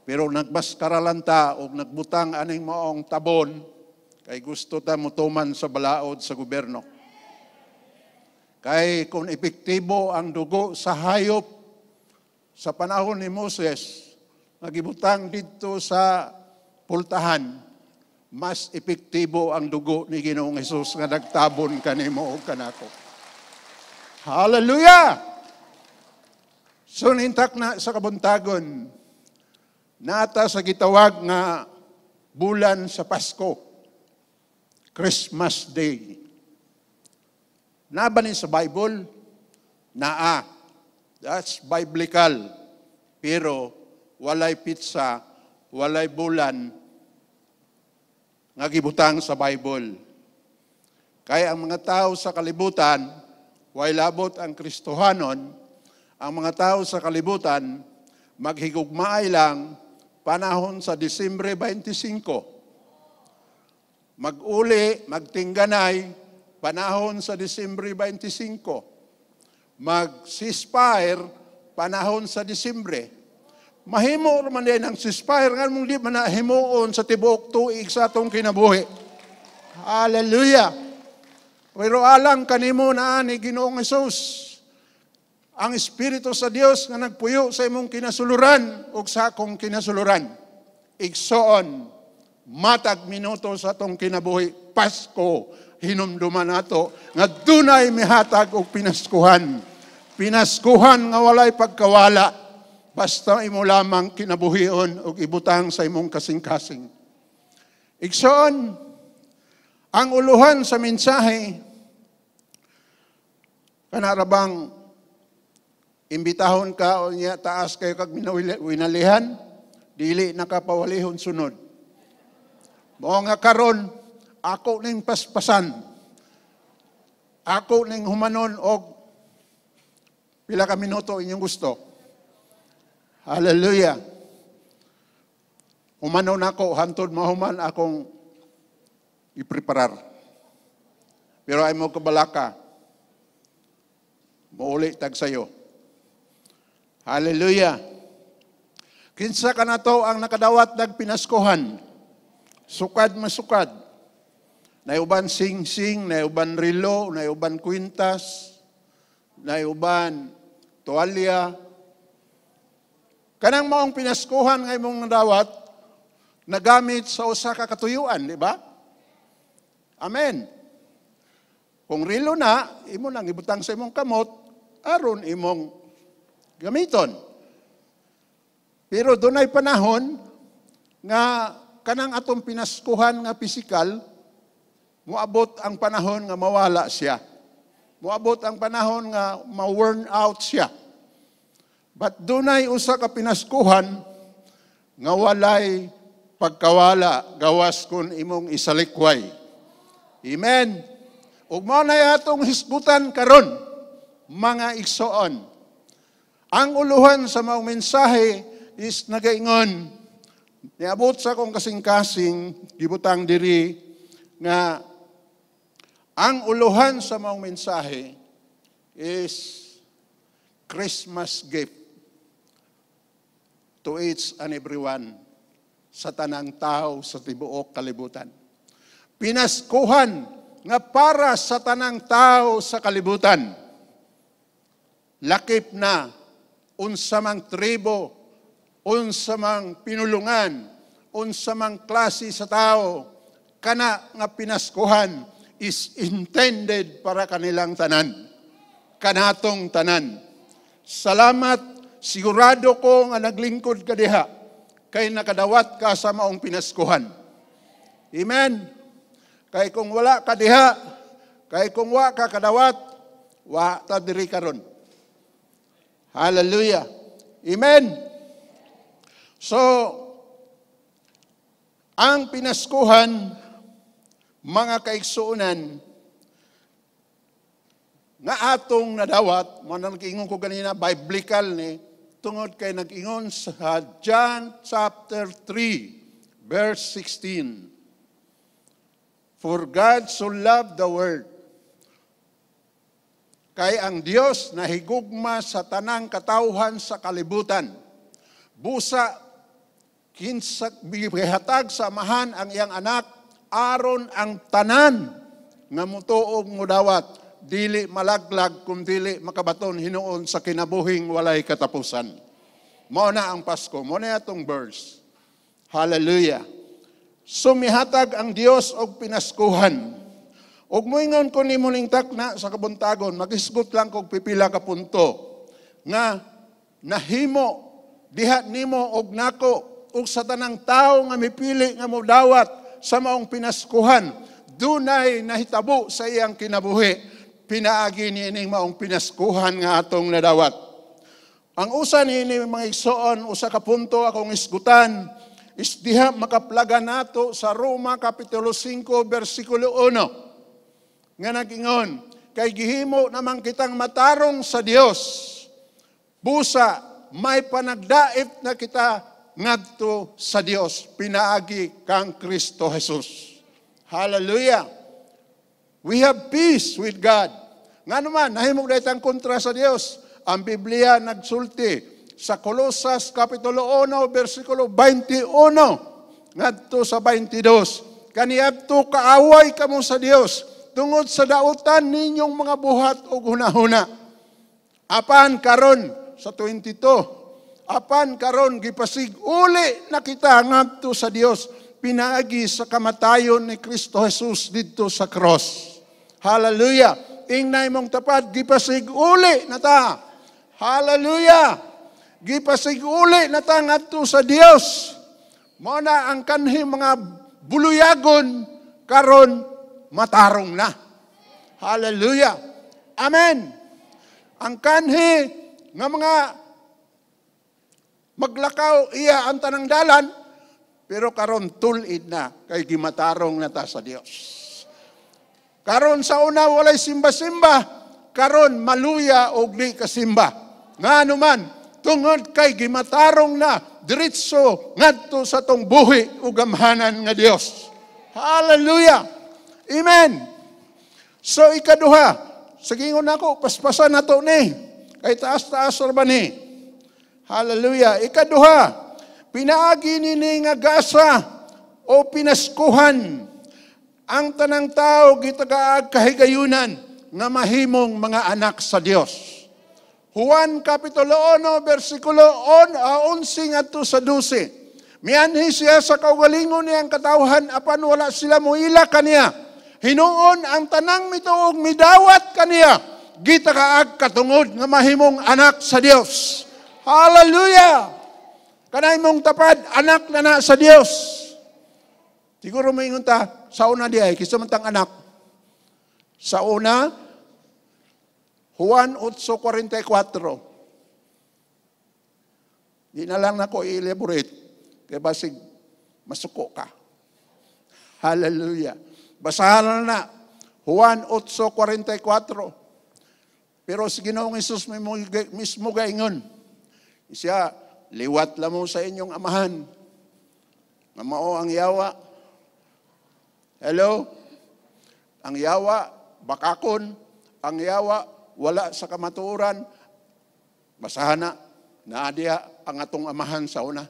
Pero nagmaskaralan ta o nagbutang aning maong tabon, kay gusto ta mutuman sa balaod sa gobyerno. Kay kung epektibo ang dugo sa hayop sa panahon ni Moses, nagibutang dito sa pultahan, mas epektibo ang dugo ni Ginoong Hesus nga nagtabon kanimo o kanako. Hallelujah! So nintak na sa kabuntagon, nata sa gitawag nga bulan sa Pasko, Christmas Day. Nabanin sa Bible? Naa. That's biblical. Pero walay pizza, walay bulan nga gibutang sa Bible. Kaya ang mga tao sa kalibutan, way labot ang Kristohanon, ang mga tao sa kalibutan, maghigugmaay lang panahon sa Disyembre 25. Mag-uli, magtingganay, panahon sa Disyembre 25. Mag-ceasefire, panahon sa Disyembre. Mahimo man din ang ceasefire, nga mong di man nahimuon sa tibuok tuig sa atong kinabuhi. Hallelujah! Pero alang kanimo na ni Ginoong Hesus, ang Espiritu sa Dios nga nagpuyo sa imong kinasuluran ug sa akong kinasuluran. Igsoon, matag minuto sa atong kinabuhi, Pasko, hinumduman nato nga dunay mihatag og pinaskuhan. Pinaskuhan nga walay pagkawala, basta imo lamang kinabuhion ug ibutang sa imong kasing-kasing. Igsoon, ang uluhan sa mensahe, kanarabang imbitahon ka o niya taas kayo kag winalihan, dili nakapawalihon sunod. Mao nga karon, ako ning paspasan, ako ning humanon og pila ka minuto inyong gusto. Hallelujah. Humanon ako, hantod mahuman akong ipreparar. Pero ay mo kabalaka, mauli tag sayo. Hallelujah. Kinsa ka na to ang nakadawat dag pinaskuhan. Sukad masukad. Nayuban sing-sing, nayuban rilo, nayuban kwintas, nayuban tuwalya. Kanang maong pinaskuhan nga imong nadawat, nagamit sa usa ka katuyuan, di ba? Amen. Kung rilo na, imo nang ibutang sa imong kamot, aron imong gamiton. Pero dunay panahon nga kanang atong pinaskuhan nga pisikal, muabot ang panahon nga mawala siya. Muabot ang panahon nga ma-worn out siya. But dunay usa ka pinaskuhan nga walay pagkawala gawas kun imong isalikway. Amen. Ug mao na atong hisgutan karon, mga igsoon. Ang uluhan sa maong mensahe is nagaingon, niabot sa akong kasing-kasing, gibutang diri, nga ang uluhan sa maong mensahe is Christmas gift to each and everyone sa tanang tao sa tibuok kalibutan. Pinaskuhan nga para sa tanang tao sa kalibutan. Lakip na unsa mang tribo, unsa mang pinulungan, unsa mang klase sa tao, kana nga pinaskuhan is intended para kanilang tanan. Kanatong tanan. Salamat, sigurado ko nga naglingkod ka diha, kay nakadawat ka sa maong pinaskuhan. Amen. Kay kung wala ka diha, kay kung wa ka kadawat, wa ta diri karon. Hallelujah. Amen. So, ang pinaskuhan, mga kaigsuunan, nga atong nadawat, mga nag-ingon ko kanina, biblical ni, tungod kay nag-ingon sa John chapter 3, verse 16. For God so loved the world, kay ang Dios nahigugma sa tanang katawhan sa kalibutan. Busa, kinsa bihatag sa amahan ang iyang anak, aron ang tanan nga mutuog mudawat, dili malaglag kung dili makabaton hinuon sa kinabuhing walay katapusan. Mao na ang Pasko, mao na atong verse. Hallelujah. Sumihatag ang Dios og pinaskuhan. Og moingon ko nimo ning takna sa kabuntagon, magisgot lang kog pipila ka punto nga nahimo diha nimo og nako ug sa tanang tawo nga mipili nga modawat sa maong pinaskuhan, dunay nahitabo sa iyang kinabuhi, pinaagi niining maong pinaskuhan nga atong nadawat. Ang usa niini mga igsoon, usa ka punto akong isgutan, is diha makaplaga nato sa Roma Kapitulo 5, versikulo 1. Nga nagingon, kay gihimo namang kitang matarong sa Dios, busa may panagdaip na kita ngadto sa Dios, pinaagi kang Kristo Jesus. Hallelujah. We have peace with God. Nga naman, nahimog na itang kontra sa Dios. Ang Biblia nagsulti sa Colosas Kapitulo 1, versikulo 21, ngadto sa 22. Kaniadto kaaway kamo sa Dios, tungod sa dautan ninyong mga buhat o hunahuna. Apan karon sa 22, apan karon gipasig uli na kita ngadto sa Dios, pinaagi sa kamatayon ni Kristo Jesus didto sa cross. Hallelujah. Ingnay mong tapat, gipasig uli na ta. Hallelujah. Gipasig uli na ta ngadto sa Dios. Mao na ang kanhi mga buluyagon karon matarong na. Hallelujah. Amen. Ang kanhi nga mga maglakaw iya ang tanang dalan, pero karon tulid na kay gimatarong na ta sa Dios. Karon sa una walay simba-simba, karon maluya og di kasimba. Ngano man, tungod kay gimatarong na diretso ngadto sa tong buhi ug gamhanan nga Dios. Hallelujah. Amen. So ikaduha, sagingon nako paspasan nato ni kay taas-taas ra ni. Hallelujah. Ikaduha, pinaagi nini nga gasa o pinaskuhan ang tanang tao gitagaag kahigayunan nga mahimong mga anak sa Dios. Juan Kapitulo 1, versikulo 11 ngadto sa 12. Mianhi siya sa kaugalingon niyang katawhan apan wala sila muila kaniya. Hinuon ang tanang mituog midawat kaniya. Gitagaag katungod nga mahimong anak sa Dios. Hallelujah! Kanay mong tapad, anak na sa Dios. Siguro may ingunta, sa una di ay, kisamantang anak. Sa una, Juan 8:44. Di na lang ako i-elaborate, kaya basig masuko ka. Hallelujah. Basahan na, Juan 8:44. Pero si Ginoong Hesus mismo gaingon, siya, liwat lamang sa inyong amahan, nga mao ang yawa. Hello? Ang yawa, bakakon. Ang yawa, wala sa kamatuoran. Basahan na adiya ang atong amahan sa una.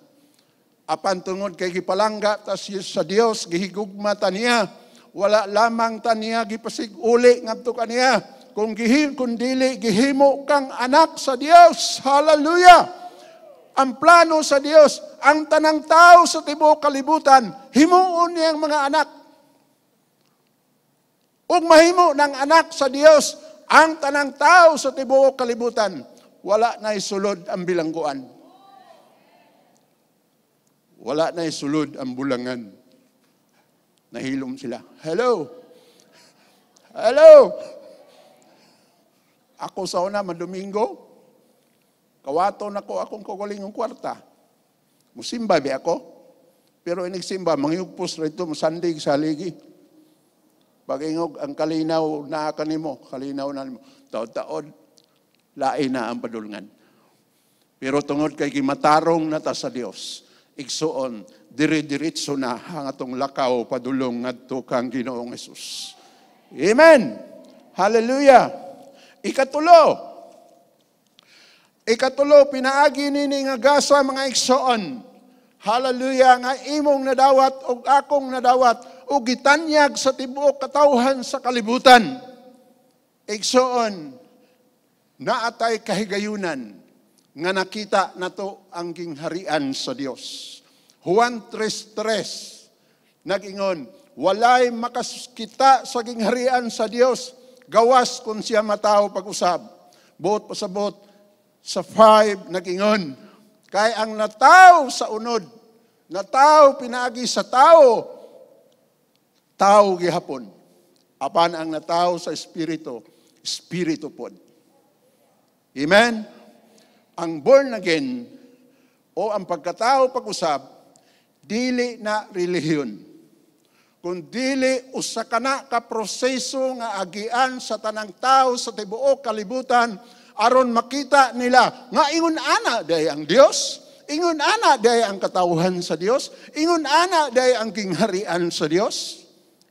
Apan tungod kay gipalangga tas sa Dios gihigugma ta niya. Wala lamang ta niya gipasig uli ngadto kaniya. Kung dili gihimo kang anak sa Dios. Hallelujah. Ang plano sa Dios, ang tanang tao sa tibuok kalibutan, himuon niyang mga anak. Ug mahimo ng anak sa Dios, ang tanang tao sa tibuok kalibutan, wala na isulod ang bilangguan. Wala na isulod ang bulangan. Nahilom sila. Hello? Hello? Ako sa una, madomingo, kawato na ko akong kagulingong kwarta. Musimba ba ako? Pero inigsimba, mangyugpos rito, masandig sa haligi. Pag-ingog ang kalinaw na kanimo, kalinaw na nimo. Taod-taod, lain na ang padulngan. Pero tungod kay gimatarong na ta sa Dios, igsuon, diri-diritso na ang atong lakaw padulong ngadto kang Ginoong Hesus. Amen. Hallelujah. Ikatulo, pinaagi nini nga gasa mga igsuon. Hallelujah, nga imong nadawat o akong nadawat o gitanyag sa tibuok katawhan sa kalibutan. Igsuon, naatay kahigayunan nga nakita nato ang gingharian sa Dios. Juan 3:3 nag-ingon, walay makaskita sa gingharian sa Dios, gawas kung siya matao pag-usab. Buot pasabot sa 5 nag-ingon, kay ang nataw sa unod, nataw pinagi sa tao, tao gihapon. Apan ang nataw sa espiritu, espiritu pod. Amen? Ang born again o ang pagkatao pag-usab, dili na relihiyon. Kung dili usa kana ka proseso nga agian sa tanang tao sa tibuok kalibutan aron makita nila nga ingon ana day ang Dios, ingon ana day ang katawhan sa Dios, ingon ana day ang gingharian sa Dios.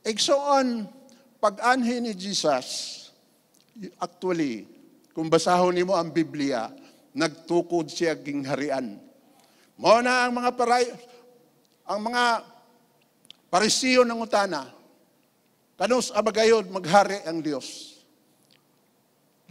Igsoon, pag-anhi ni Jesus, actually, kung basahon nimo ang Biblia, nagtukod siya gingharian. Mao na ang mga Parisiyo ng utana, kanus abagayod maghari ang Dios.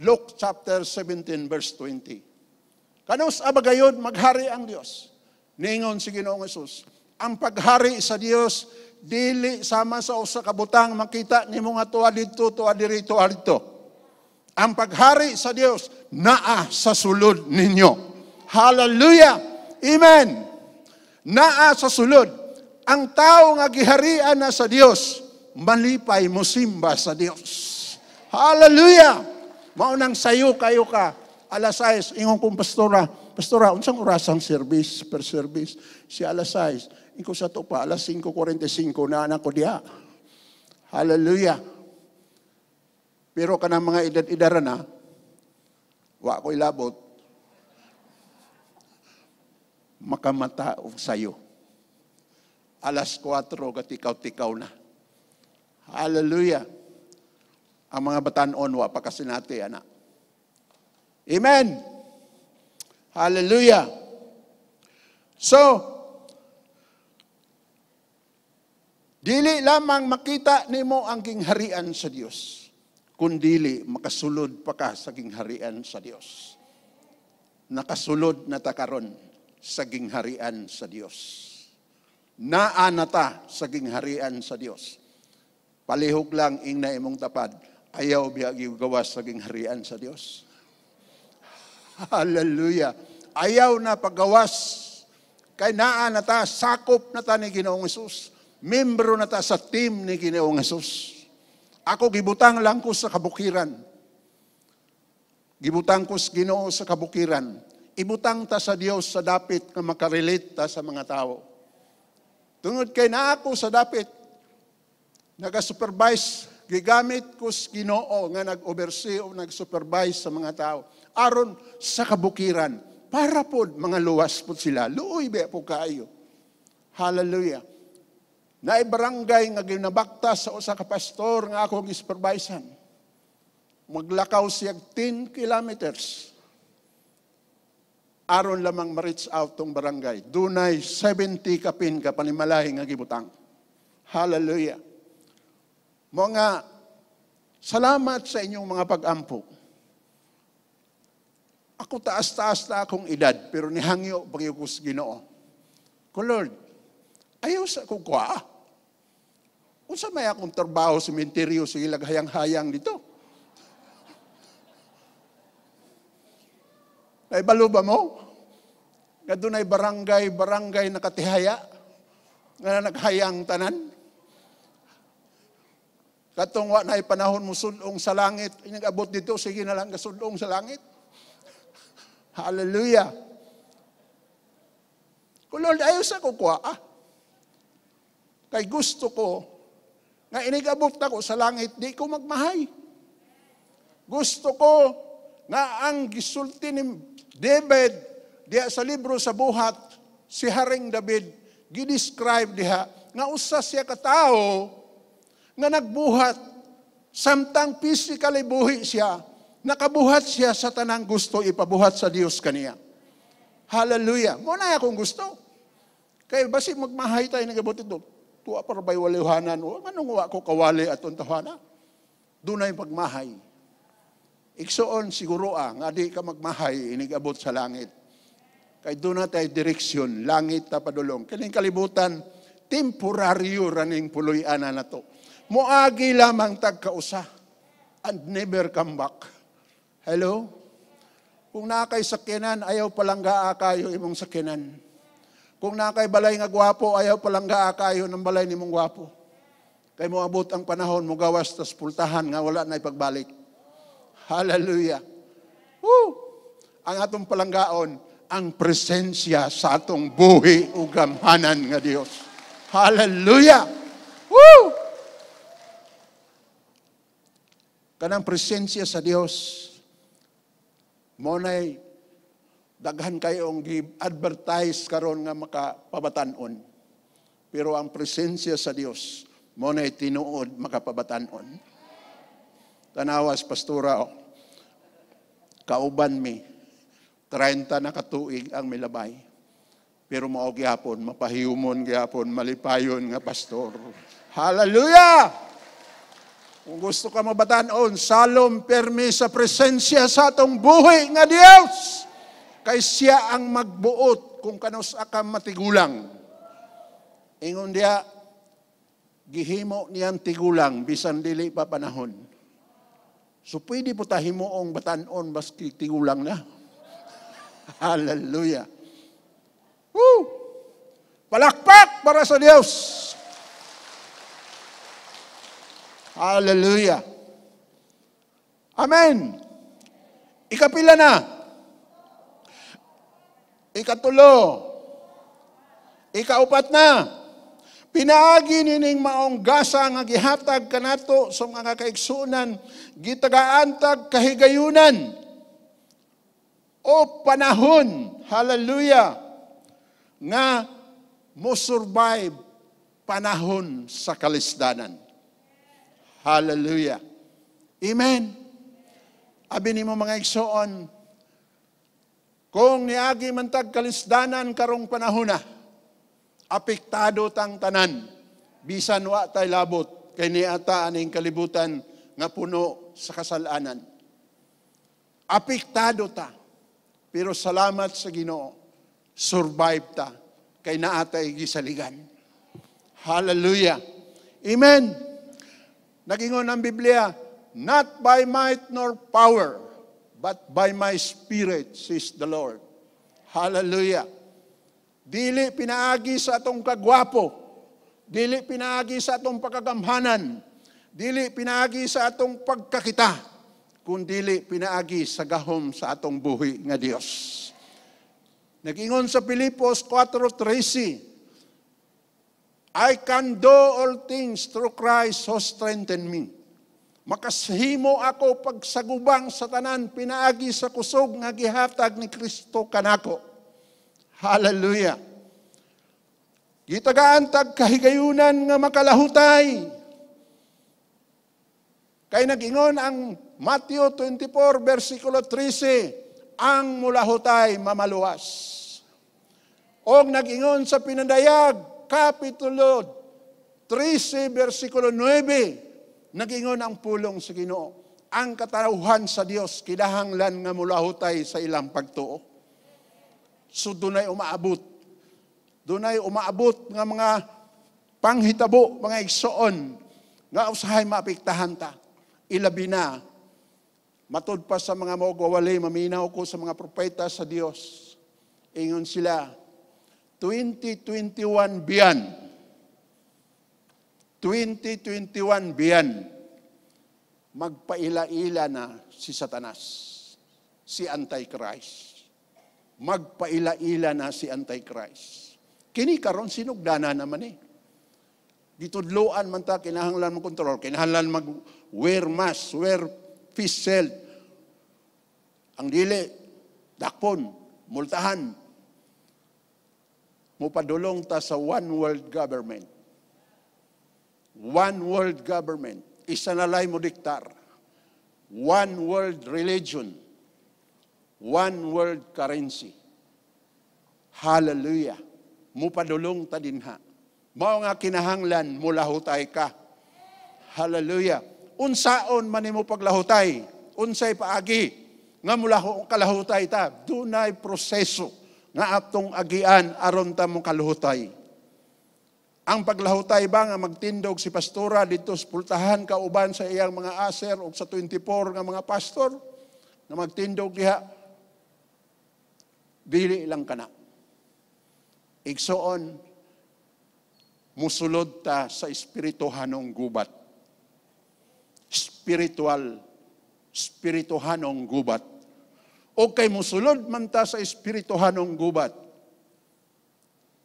Luke chapter 17 verse 20. Kanus abagayod maghari ang Dios. Ningon si Ginoong Hesus, ang paghari sa Dios dili sama sa usa ka butang makita nimo nga tuwa dito, tuwa diri, tuwa dito. Ang paghari sa Dios naa sa sulod ninyo. Hallelujah! Amen! Naa sa sulod. Ang tao nga giharian na sa Dios, malipay mo simba sa Dios. Hallelujah! Maunang sayo kayo ka. Alas 6, ingon kong pastora, unsang orasang service per service? Si alas 6. Iko sa to pa, alas 5:45 na anak ko diha. Hallelujah. Pero kanang mga edad-edara na, wa ko ilabot, makamata o sayo. Alas 4, katikaw-tikaw na. Hallelujah. Ang mga batanon, wa pa kasi nati, anak. Amen. Hallelujah. So, dili lamang makita nimo ang gingharian sa Dios, kundili makasulod pa ka sa gingharian sa Dios. Nakasulod na ta karon sa gingharian sa Dios. Naa na ta sa gingharian sa Dios. Palihog lang ing na imong tapad, ayaw biya gawas sa gingharian sa Dios. Hallelujah. Ayaw na paggawas. Kay naa na ta, sakop na ta ni Ginoong Hesus. Membro na ta sa team ni Ginoong Hesus. Ako gibutang lang ko sa kabukiran. Gibutang ko sa Ginoo sa kabukiran. Ibutang ta sa Dios sa dapit nga makarelate ta sa mga tao. Tungod kay naa ako sa dapit, naga-supervise, gigamit ko sa Ginoo nga nag-oversee o nag-supervise sa mga tao. Aron sa kabukiran, para po mga luwas po sila. Luoy ba po kayo. Hallelujah. Naibarangay nga ginabakta sa usa ka pastor nga ako gi-supervisean. Maglakaw siya 10 kilometers. Aron lamang ma-reach out tong barangay. Dunay 70 kapin ka panimalahi nga gibutang. Hallelujah. Mga salamat sa inyong mga pag-ampo. Ako taas-taas na akong edad, pero nihangyo pag-iyo ko sa Ginoo. Ko Lord, ayaw sa akong kwa. Unsa may akong trabaho sa sementeryo, sige laghayang-hayang dito. Ay balo ba mo? Nga doon ay barangay nakatihaya, nga naghayang tanan. Katong wa na panahon mo sulong sa langit, inag-abot dito, sige na lang kasulong sa langit. Hallelujah. Kung Lord, ayaw sa kukuha. Kay gusto ko, nga inigabot ako sa langit, di ko magmahay. Gusto ko, nga ang gisulti ni David, diha sa libro sa buhat, si Haring David, gidescribe diha, nga usa siya katao, nga nagbuhat, samtang physically buhi siya, nakabuhat siya sa tanang gusto, ipabuhat sa Dios kaniya. Hallelujah. Muna akong gusto. Kaya basi magmahay tayo nagabot ito. Tuwa para ba'y walihanan. O anong wa ko kawali at untahana? Dunay pagmahay. Iksoon siguro nga di ka magmahay, inigabot sa langit. Kaya doon na tayo direksyon, langit na padulong. Kaning kalibutan, temporaryo raning puloy-ana na to. Muagi lamang tagkausa and never come back. Hello? Kung nakay sakyanan, ayaw palang kayo imong sakyanan. Kung nakay balay nga gwapo, ayaw palang kayo ng balay ni mong gwapo. Kay mo abot ang panahon, mo gawas, tas pultahan nga wala na ipagbalik. Hallelujah. Woo! Ang atong palanggaon, ang presensya sa atong buhi o gamhanan nga Dios. Hallelujah! Woo! Kanang presensya sa Dios, mo na'y daghan kayong gi-advertise karon nga makapabatanon. Pero ang presensya sa Dios, mo na tinuod makapabatanon. Tanawas, pastora, kauban mi, 30 na katuig ang milabay. Pero mao gyapon, mapahiyumon gyapon, malipayon nga pastor. Hallelujah! Kung gusto ka mabatanon, salom permi sa presensya sa atong buhi nga Dios. Kay siya ang magbuot kung kanus ka matigulang. Ingon dia, gihimo niyang tigulang, bisan dili pa panahon. So pwede po tahimuong batanon, baski tigulang na. Hallelujah. Woo! Palakpak para sa Diyos. Hallelujah. Amen. Ikapila na. Ikatulo. Ikaupat na. Pinaagi nining maong gasa nga gihatag kanato sa mga kaigsunan, gitagaantag kahigayunan o panahon, hallelujah, nga mo survive panahon sa kalisdanan. Hallelujah. Amen. Abi nimo mga igsoon, kung niagi man tag kalisdanan karong panahon na, apektado tang tanan, bisan wa tay labot, kay niata aning kalibutan nga puno sa kasalanan. Apektado ta, pero salamat sa Ginoo, survive ta, kay naatay gisaligan. Hallelujah. Amen. Nagingon ang Biblia, not by might nor power, but by my spirit, says the Lord. Hallelujah. Dili pinaagi sa atong kagwapo, dili pinaagi sa atong pagkagamhanan, dili pinaagi sa atong pagkakita, kundili pinaagi sa gahom sa atong buhi nga Dios. Nagingon sa Filipos 4:13, I can do all things through Christ who strengthen me. Makasahimo ako pagsagubang sa tanan pinaagi sa kusog nga gihatag ni Kristo kanako. Hallelujah. Gitagaantag kahigayunan nga makalahutay. Kay nagingon ang Matthew 24 versikulo 13, ang mulahutay mamaluwas. O nagingon sa Pinadayag Kapitulo 13 versikulo 9, nagingon ang pulong sa Ginoo, ang katauhan sa Dios kinahanglan nga mulahutay sa ilang pagtuo. So dunay umaabot. Dunay umaabot nga mga panghitabo, mga igsoon, nga usahay maapektahan ta. Ilabi na, matud pa sa mga magwawali, maminaw ko sa mga propeta sa Dios. Ingon sila, 2021 biyan. 2021 biyan. Magpaila-ila na si Satanas, si Antichrist. Magpaila-ila na si Antichrist. Kini karon sinugdana naman eh. Gitudloan man ta, kinahanglan mo kontrol, kinahanglan mag-wear mask, wear face shield. Ang dili, dakpon, multahan. Mupadulong ta sa one world government. One world government. Isa na lay mo diktar. One world religion. One world currency. Hallelujah. Mupadulong ta dinha. Mao nga kinahanglan mulahutay ka. Hallelujah. Unsaon man nimo paglahutay? Unsay paagi nga kalahutay ta? Dunay proseso nga atong agian aron ta mo kalahutay. Ang paglahutay ba nga magtindog si pastora dito sa pultahan kauban sa iyang mga aser o sa 24 nga mga pastor na magtindog diha, dili lang kana. Igsoon, musulod ta sa espirituhanong gubat. Espirituhanong gubat. O kay musulod man ta sa espirituhanong gubat,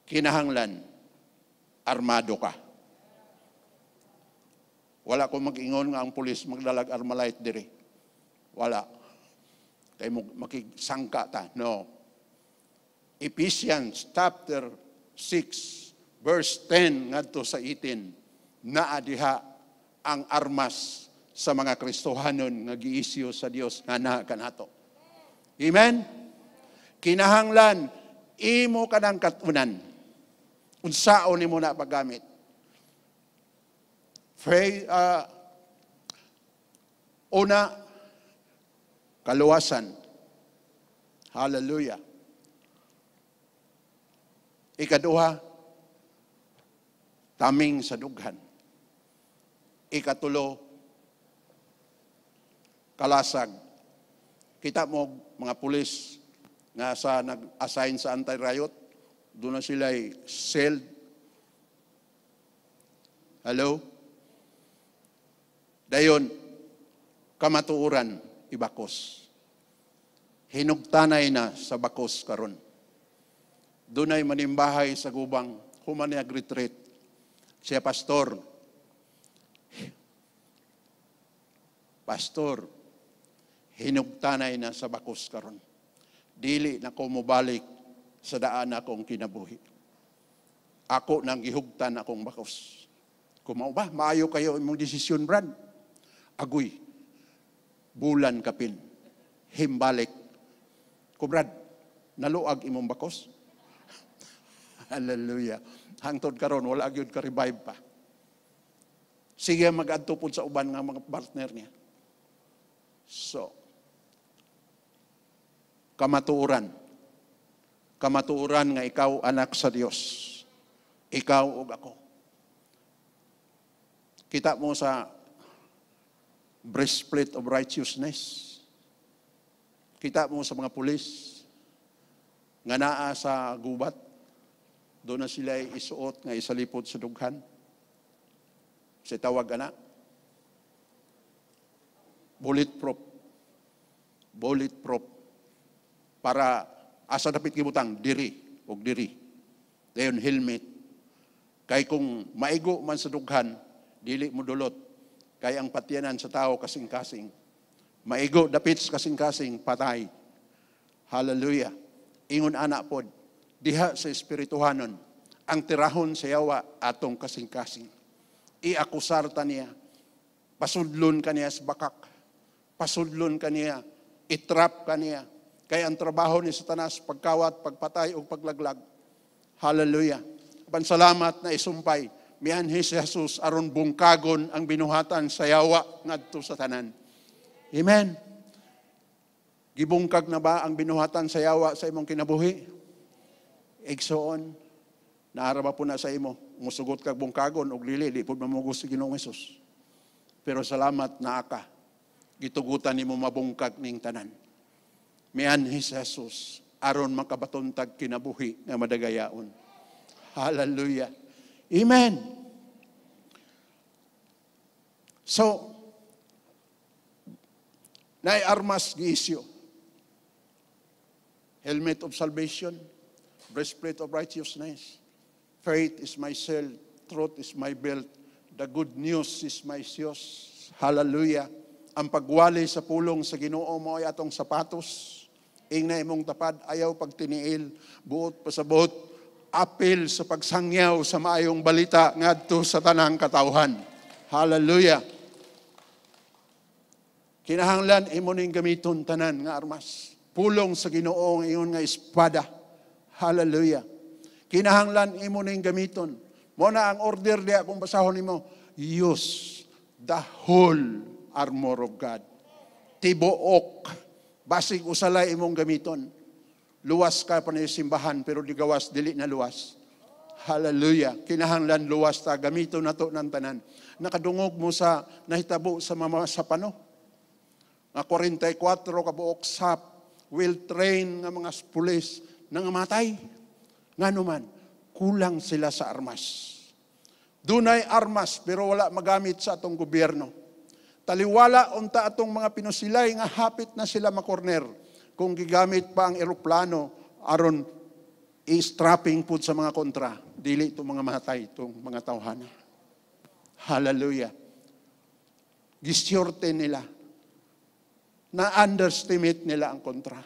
kinahanglan, armado ka. Wala ko mag-ingon nga ang pulis magdalag armalite diri. Wala. Kay makigsangka ta. No. Ephesians chapter 6 verse 10 ngadto sa 18. naa diha ang armas sa mga Kristohanon nga giisyo sa Dios nga naa kanato. Amen. Kinahanglan imo kanang katunan. Unsaon nimo na paggamit. Una, kaluwasan. Hallelujah. Ikaduha, taming sa dughan. Ikatulo, kalasag. Kita mo mga pulis nga sa nag-assign sa anti-riot, doon na sila'y sealed. Hello? Dayon, kamatuuran, ibakos. Hinugtanay na sa bakos karon. Dunay manimbahay sa gubang, human nag-retreat. Siya pastor. Pastor, hinugtanay na sa bakos karon. Dili na ko mobalik sa daan akong kinabuhi. Ako nang gihugtan akong bakos. Kumao ba? Maayo kayo imong desisyon, Brad. Agoy. Bulan kapin. Himbalik. Brad, naluag imong bakos. Hallelujah. Hangtod karon wala gyud ka revive pa. Sige mag-adto pud sa uban nga mga partner niya. So, kamatuoran. Kamatuoran nga ikaw anak sa Dios. Ikaw ug ako. Kita mo sa breastplate of righteousness. Kita mo sa mga pulis nga naa sa gubat. Doon na sila isuot nga isalipod sa dughan. Si tawag ana. Bulletproof. Bulletproof. Para asa dapit gibutang diri og diri. Dayon helmet. Kay kung maigo man sa dughan, dili mo dulot. Kay ang patyanan sa tao kasing-kasing. Maigo dapit kasing-kasing patay. Hallelujah. Ingon ana pod diha sa espirituhanon ang tirahon sa yawa atong kasing-kasing. Iakusar ta niya. Pasudlon kaniya sa bakak. Pasudlon kaniya. Itrap kaniya. Kaya ang trabaho ni Satanas pagkawat, pagpatay o paglaglag. Hallelujah. Salamat na isumpay. Mianhi si Jesus aron bungkagon ang binuhatan sa yawa ngadto sa tanan. Amen. Gibungkag na ba ang binuhatan sa yawa sa imong kinabuhi? Igsoon, naaraba po na sa imo. Musugot kag bungkagon og dili, di po mamugos si Ginoong Hesus. Pero salamat na aka. Gitugutan nimo mabungkag ning tanan. Mianhi si Jesus aron makabatontag kinabuhi nga madagayaon. Hallelujah. Amen. So, naay armas giisyo. Helmet of salvation, breastplate of righteousness. Faith is my shield, truth is my belt, the good news is my shoes. Hallelujah. Ang pagwali sa pulong sa Ginoo mo ay atong sapatos. Ingna imong tapad, ayaw pagtiniil, buot pa sa buot, apil sa pagsangyaw sa maayong balita ngadto sa tanang katawhan. Hallelujah. Kinahanglan imo ning gamiton tanan nga armas. Pulong sa Ginoo ingon nga espada. Hallelujah. Kinahanglan imo ning gamiton. Mo na ang order diha kung basahon nimo, use the whole armor of God. Tibuok. Basig usalay imong gamiton. Luwas ka pa na simbahan pero di gawas dili na luwas. Hallelujah. Kinahanglan luwas ta gamiton nato ng tanan. Nakadungog mo sa nahitabo sa mama sa pano. Nga 44 kabuok sap will train nga mga pulis nangamatay. Ngano man kulang sila sa armas. Dunay armas pero wala magamit sa atong gobyerno. Taliwala unta atong mga pinusilay nga hapit na sila makorner kung gigamit pa ang eroplano aron i-strapping pud sa mga kontra. Dili itong mga matay, itong mga tawhana. Hallelujah. Gisyurte nila. Na-underestimate nila ang kontra.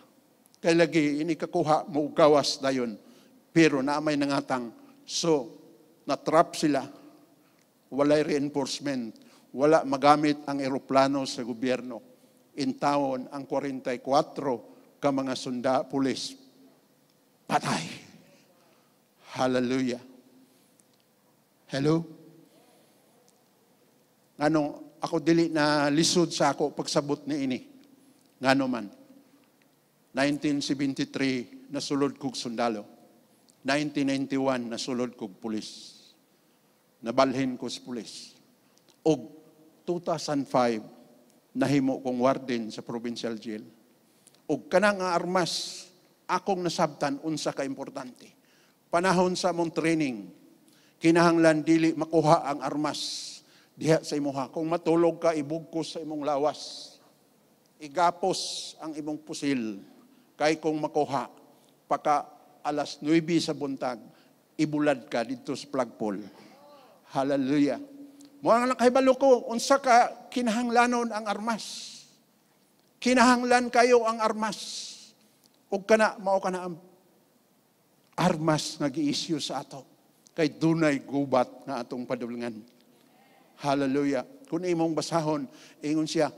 Kaya lagi, inikakuha mo gawas dayon. Pero na may nangatang. So, na-trap sila. walay reinforcement, wala magamit ang eroplano sa gobyerno. In taon, ang 44 ka mga pulis, patay. Hallelujah. Hello? Ngano, ako dili na lisod sa ako pagsabot ni ini. Ngano man. 1973, nasulod kog sundalo. 1991, nasulod kog pulis. Nabalhin ko sa pulis. Og 2005, nahimo kong warden sa provincial jail. Og kanang nga armas, akong nasabtan unsa ka importante. Panahon sa among training, kinahanglan dili makuha ang armas diha sa imuha. Kung matulog ka, ibugkos sa imong lawas. Igapos ang imong pusil. Kay kung makuha, paka alas 9 sa buntag, ibulad ka dito sa flagpole. Hallelujah. Mga nakahibalo ko, unsa ka kinahanglanon ang armas. Kinahanglan kayo ang armas. Ug kana, mao kana ang armas nga gi-issue sa ato. Kay dunay gubat na atong padulngan. Hallelujah. Kung imong basahon, ingon siya,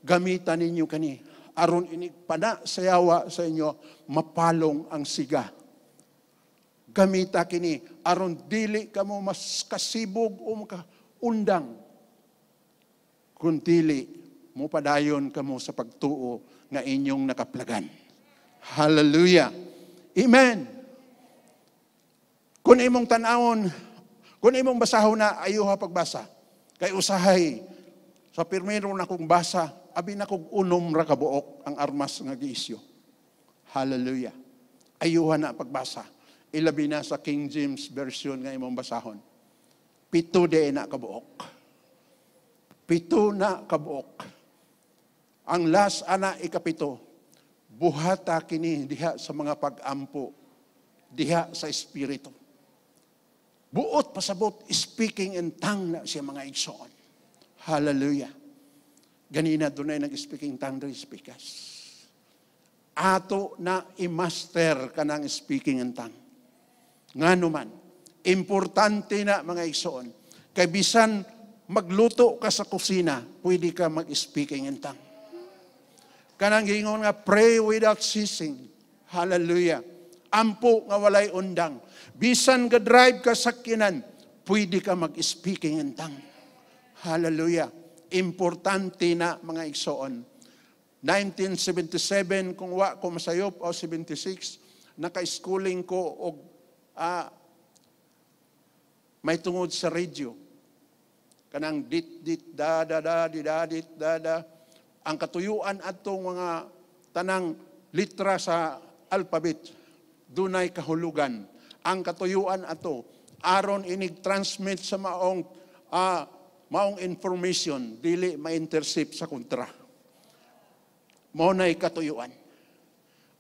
gamitan ninyo kani. Aron inig pana sayawa sa inyo, mapalong ang siga. Gamita kini, aron dili kamo mas kasibog o makaundang. Kung dili, mo padayon kamo sa pagtuo nga inyong nakaplagan. Hallelujah. Amen. Kung imong tanawon, kung imong basahon na, ayuha pagbasa. Kay usahay, sa pirmero na kong basa, abi na kong unom ra kabuok ang armas nga giisyo. Hallelujah. Ayuha na pagbasa. Ilabi na sa King James Version nga imong basahon. 7 de na kabuok. 7 na kabuok. Ang last ana ikapito, buhata kini diha sa mga pag-ampo, diha sa espiritu. Buot pasabot, speaking in tongue na siya mga igsoon. Hallelujah. Ganina doon ay nag-speaking tongue rin speakers. Ato na i-master ka ng speaking in tongue. Nga naman, importante na mga igsoon. Kay bisan magluto ka sa kusina, pwede ka mag-speaking in tongue. Kanang gingon nga, pray without ceasing. Hallelujah. Ampo nga walay undang. Bisan ka drive ka sakyanan, pwede ka mag-speaking in tongue. Hallelujah. Importante na mga igsoon. 1977, kung wa ko masayop, o 76, naka-schooling ko og may tungod sa radio. Kanang dit da da da di da dit da da. Ang katuyuan atong mga tanang litra sa alphabet, dunay kahulugan. Ang katuyuan ato, aron inig transmit sa maong information, dili ma-intercept sa kontra. Mao nay katuyuan.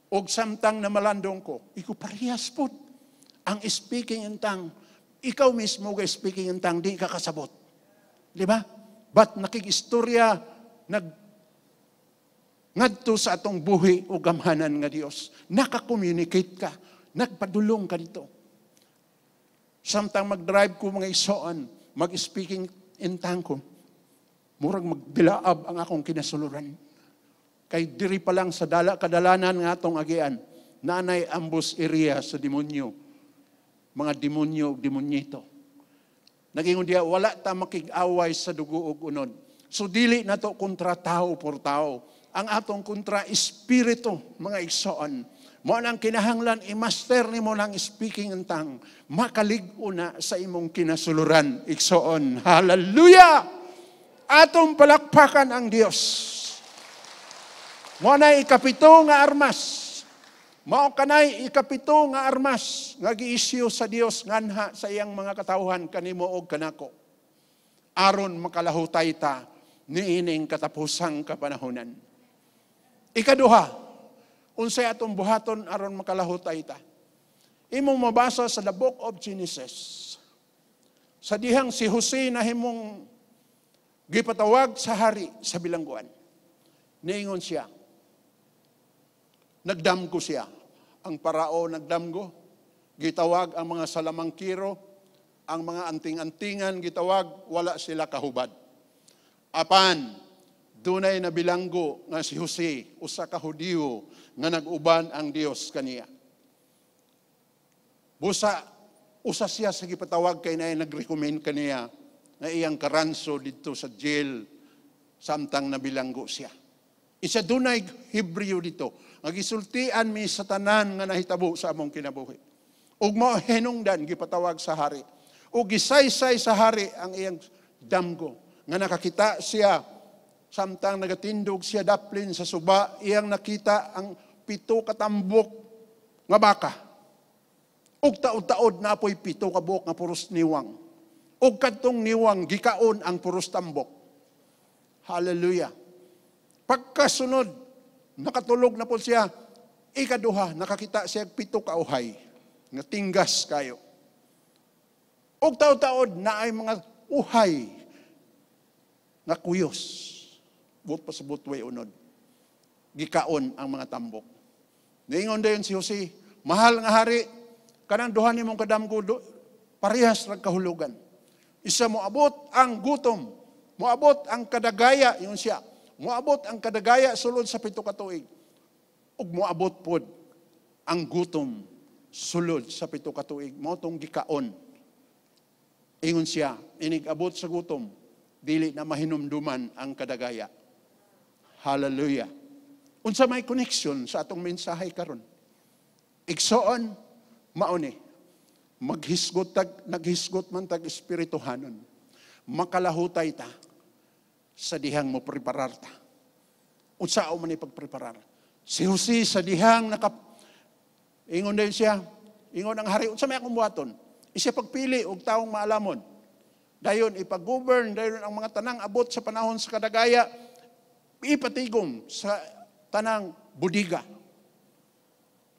Og samtang na malandong ko, iko parehas pod ang speaking in tongue. Ikaw mismo ga speaking in tongue, di ka kasabot. Di ba? But nakigistorya, ngadto sa atong buhi o gamhanan nga Dios. Naka-communicate ka. Nagpadulong ka dito. Samtang mag-drive ko mga isoan, mag-speaking in tongue ko, murag magbilaab ang akong kinasuluran. Kay diri pa lang sa kadalanan nga atong agian, nanay ambus area sa demonyo. Mga demonyo, demonyito. Naging diya, wala ta makig-away sa dugo ug unod. So dili na to kontra tao por tao. Ang atong kontra espiritu, mga igsoon. Mo nang kinahanglan i-master nimo ng speaking in tongue. Makalig-o na sa imong kinasuluran, igsoon. Hallelujah! Atong palakpakan ang Dios. Mo na ikapito nga armas. Mao kanay ikapito nga armas nga gi-issue sa Dios nganha sa iyang mga katawhan kanimo og kanako. Aron makalahutay ta niining katapusang kapanahonan. Ikaduha, unsay atong buhaton aron makalahutay ta. Imong mabasa sa the book of Genesis. Sa dihang si Jose na himong gipatawag sa hari sa bilangguan. Niingon siya, nagdamgo siya. Ang parao nagdamgo. Gitawag ang mga salamangkiro. ang mga anting-antingan gitawag, wala sila kahubad. Apan, dunay na bilanggo nga si Jose, usa ka Hudiyo, nga nag-uban ang Dios kaniya. Busa, usa siya sa gipatawag kay na nag-recommend kaniya na iyang karanso dito sa jail, samtang nabilanggo siya. Isa dunay Hebreo dito, nga gisultian mi sa tanan nga nahitabo sa among kinabuhi. Ug mao hinungdan gipatawag sa hari. Ug gisaysay sa hari ang iyang damgo, nga nakakita siya samtang nagatindog siya daplin sa suba, iyang nakita ang 7 katambok nga baka. Ug taod-taod na apoy 7 ka buok nga puros niwang. Ug kadtong niwang gikaon ang puros tambok. Hallelujah. Pagkasunod, nakatulog na po siya. Ikaduha, nakakita siya 7 ka uhay nga tinggas kayo. Ug taod-taod na ay mga uhay nga kuyos. But pa sa butway unod. Gikaon ang mga tambok. Niingon dayon si Jose, mahal nga hari, kanang duha nimong kadamgo parehas rag kahulugan. Isa mo abot ang gutom, moabot ang kadagaya, yun siya. Moabot ang kadagaya sulod sa 7 ka tuig. Ug moabot pod ang gutom sulod sa 7 ka tuig. Mao tong gikaon. Ingon siya, inigabot sa gutom, dili na mahinumduman ang kadagaya. Hallelujah. Unsa may connection sa atong mensahe karon? Igsoon mao ni naghisgot man tag espirituhanon. Makalahutay ta sa dihang mo preparar ta. Unsa man ni pagpreparar? Si Jose sa dihang ingon din siya, ingon ang hari, unsa may akong buhaton? Isa pagpili og taong maalamon. Dayon ipag-govern, dayon ang mga tanang abot sa panahon sa kadagaya, ipatigom sa tanang budiga.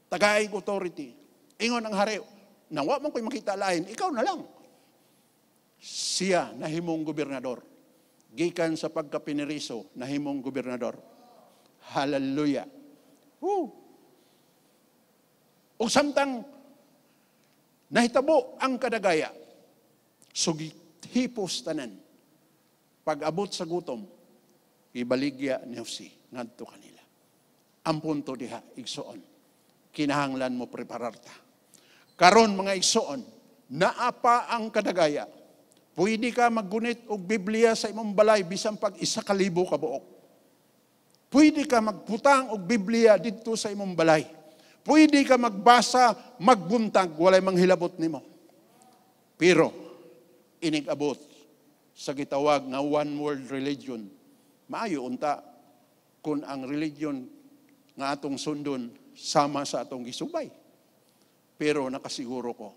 Tagaig authority. Ingon ang hari, nang wa man ko'y makita lain, ikaw na lang. Siya nahimong gobernador. Gikan sa pagkapiniriso, nahimong gobernador. Hallelujah. O samtang nahitabo ang kadagaya, hipos tanan. Pag-abot sa gutom, ibaligya ni Jose ngadto kanila. Ang punto diha, igsoon. Kinahanglan mo preparar ta. Karon mga igsoon, naapa ang kadagaya. Pwede ka maggunit og Biblia sa imong balay bisan pag 1,000 ka buok. Pwede ka magputang og Biblia didto sa imong balay. Pwede ka magbasa, magbuntag, walay manghilabot nimo. Pero inigabot sa gitawag nga one world religion. Maayo unta kung ang religion nga atong sundon sama sa atong gisubay. Pero nakasiguro ko,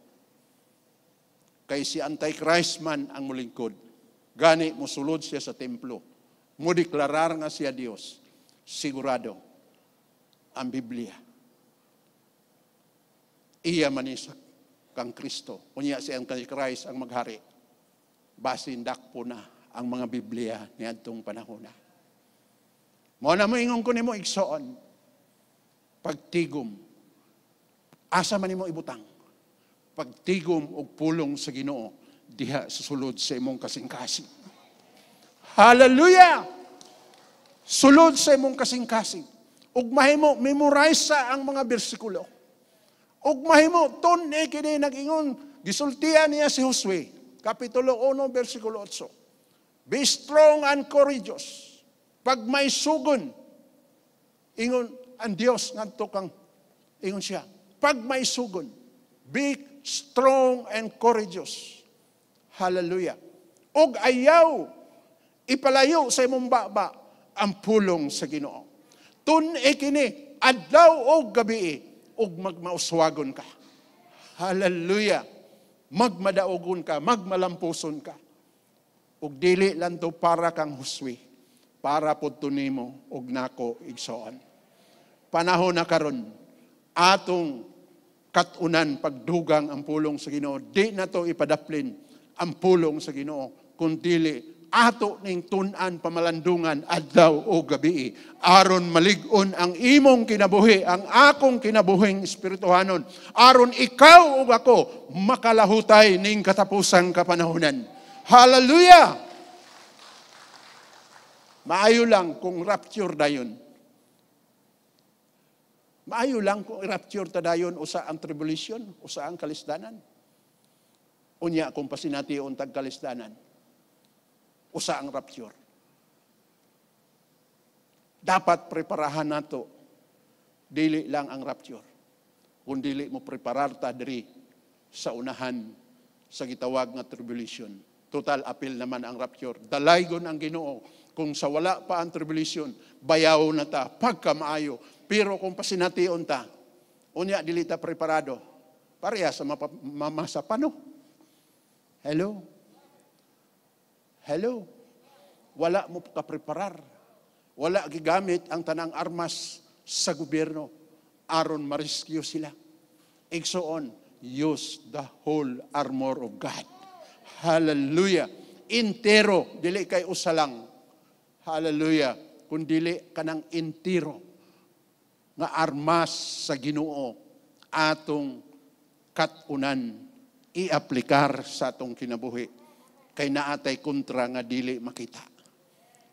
kay si Antichrist man ang mulingkod, gani musulod siya sa templo, mudeklarar nga siya Dios, sigurado ang Biblia. Iya manisak kang Kristo. Unya si Antichrist ang maghari. Basin dakpo na ang mga Biblia ni adtong panahon na. Mao na mo ingon ko nimo igsoon, pagtigom, asa man nimo ibutang, pagtigom og pulong sa Ginoo diha sa sulod sa imong kasing-kasing. Hallelujah! Sulod sa imong kasing-kasing. Ug mahimo memorize sa ang mga bersikulo. Ug mahimo tun-i kini nag-ingon gisultian niya si Josue, kapitulo 1 bersikulo 8. Be strong and courageous. Pag may sugon, ingon ang Dios ngadto kang ingon siya. Pag may sugon, be strong and courageous. Hallelujah. Og ayaw ipalayo sa imong baba ang pulong sa Ginoo. Tun-i kini adlaw og gabi og magmauswagon ka. Hallelujah. Magmadaogon ka, magmalampuson ka. Ug dili lang to para kang Josue, para pud nimo og nako igsoon. Panahon na karon atong katunan pagdugang ang pulong sa Ginoo. Di na to ipadaplin ang pulong sa Ginoo, kun dili ato ning tun-an pamalandungan adlaw o gabi aron malig-on ang imong kinabuhi, ang akong kinabuhing espirituhanon, aron ikaw ug ako makalahutay ning katapusang kapanahonan. Hallelujah! Maayo lang kung rapture dayon. Maayo lang kung rapture ta dayon usa ang tribulation, usa ang kalisdanan. Unya kung pasination tag kalisdanan, usa ang rapture. Dapat preparahan nato dili lang ang rapture. Kung dili mo preparar ta diri sa unahan sa gitawag nga tribulation. Total appeal naman ang rapture. Dalaygon ang Ginoo. Kung sa wala pa ang tribulation, bayaw na ta pagka maayo. Pero kung pasination ta, unya dili ta preparado. Pareha sa masapano. Hello? Hello? Wala mo kapreparar. Wala gigamit ang tanang armas sa gobyerno aron ma-rescue sila. Igsoon, use the whole armor of God. Hallelujah. Intero, dili kay usa lang. Hallelujah. Kung dili kanang intero nga armas sa Ginoo atong katunan i-aplikar sa atong kinabuhi. Kay naatay kontra nga dili makita.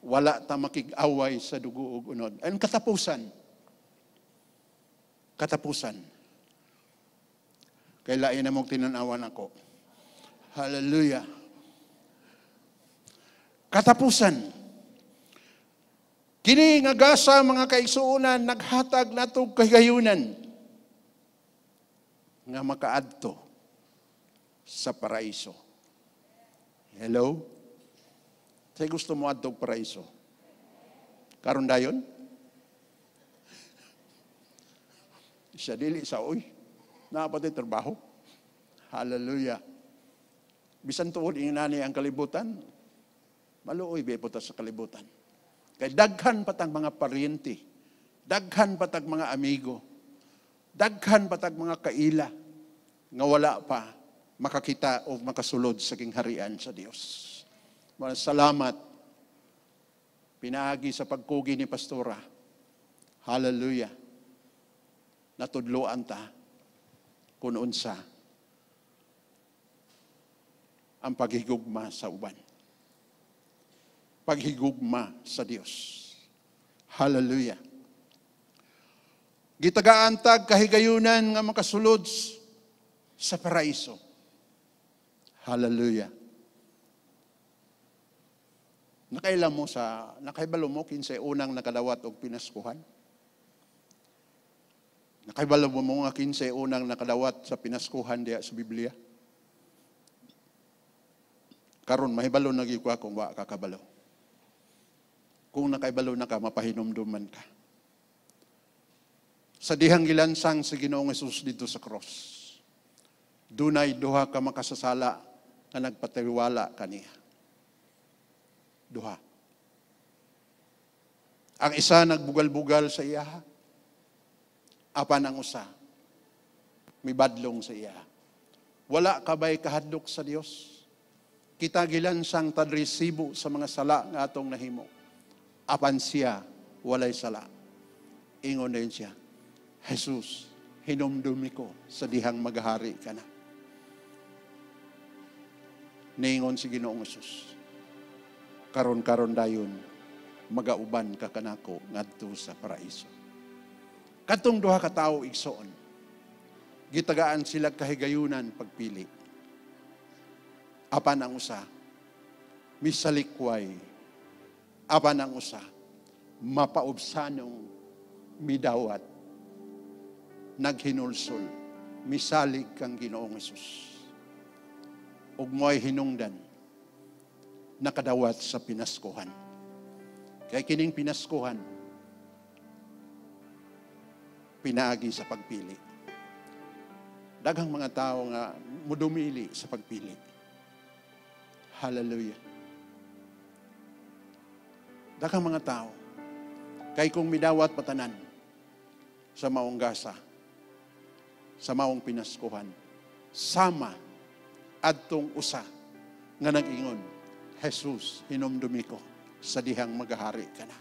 Wala ta makig-away sa dugo ug unod. Ang katapusan. Katapusan. Kay lain na mong tinanawan ako. Hallelujah. Katapusan. Kini nga gasa mga kaigsuonan naghatag natong kahigayunan nga makaadto sa paraiso. Hello? Say gusto mo adtong paraiso? Karon dayon? Siya dili sa uy. Napatay trabaho. Hallelujah. Bisan tuod inani ang kalibutan, maluoy bepo ta sa kalibutan. Kay daghan patang mga paryente, daghan patag mga amigo, daghan patag mga kaila nga wala pa makakita o makasulod sa kingharian sa Dios. Salamat. Pinaagi sa pagkugi ni Pastora. Hallelujah. Natudloan ta kung unsa ang paghigugma sa uban. Paghigugma sa Dios. Hallelujah. Gitagaan tag kahigayunan nga makasulod sa paraiso. Hallelujah. Nakaibalo mo kinsay unang nakadawat og pinaskuhan? Nakaibalo mo nga kinsay unang nakadawat sa pinaskuhan diya sa Biblia? Karon mahibalo na gyud kung wa ka kabalo. Kung nakaibalo na ka, mapahinumduman ka. Sa dihang gilansang sa Ginoong Hesus dito sa cross, dunay duha ka makasasala nga nagpatiwala kaniya. Duha. Ang isa nagbugal-bugal sa iya, apan ang usa mibadlong sa iya. Wala kabay kahadlok sa Dios. Kita gilansang tad resibo sa mga sala nga atong nahimo. Apan siya walay sala. Ingon din siya, Jesus, hinumdumi ko sa dihang maghari ka na. Ningon si Ginoong Hesus, karon-karon dayon, magauban ka kanako ngadto sa paraiso. Katong duha ka tawo igsoon, gitagaan sila kahigayunan pagpili. Apan ang usa, misalikway. Apan ang usa, mapaubsanong midawat, naghinulsol, misalig kang Ginoong Hesus. Ug mo'y hinungdan, nakadawat sa pinaskuhan. Kaya kining pinaskuhan, pinaagi sa pagpili. Daghang mga tao nga mudumili sa pagpili. Hallelujah. Daghang mga tao, kay kung midawat patanan sa maong gasa, sa maong pinaskuhan, sama adtong usa nga nag-ingon, Jesus, hinumdumi ko sa dihang magahari ka na.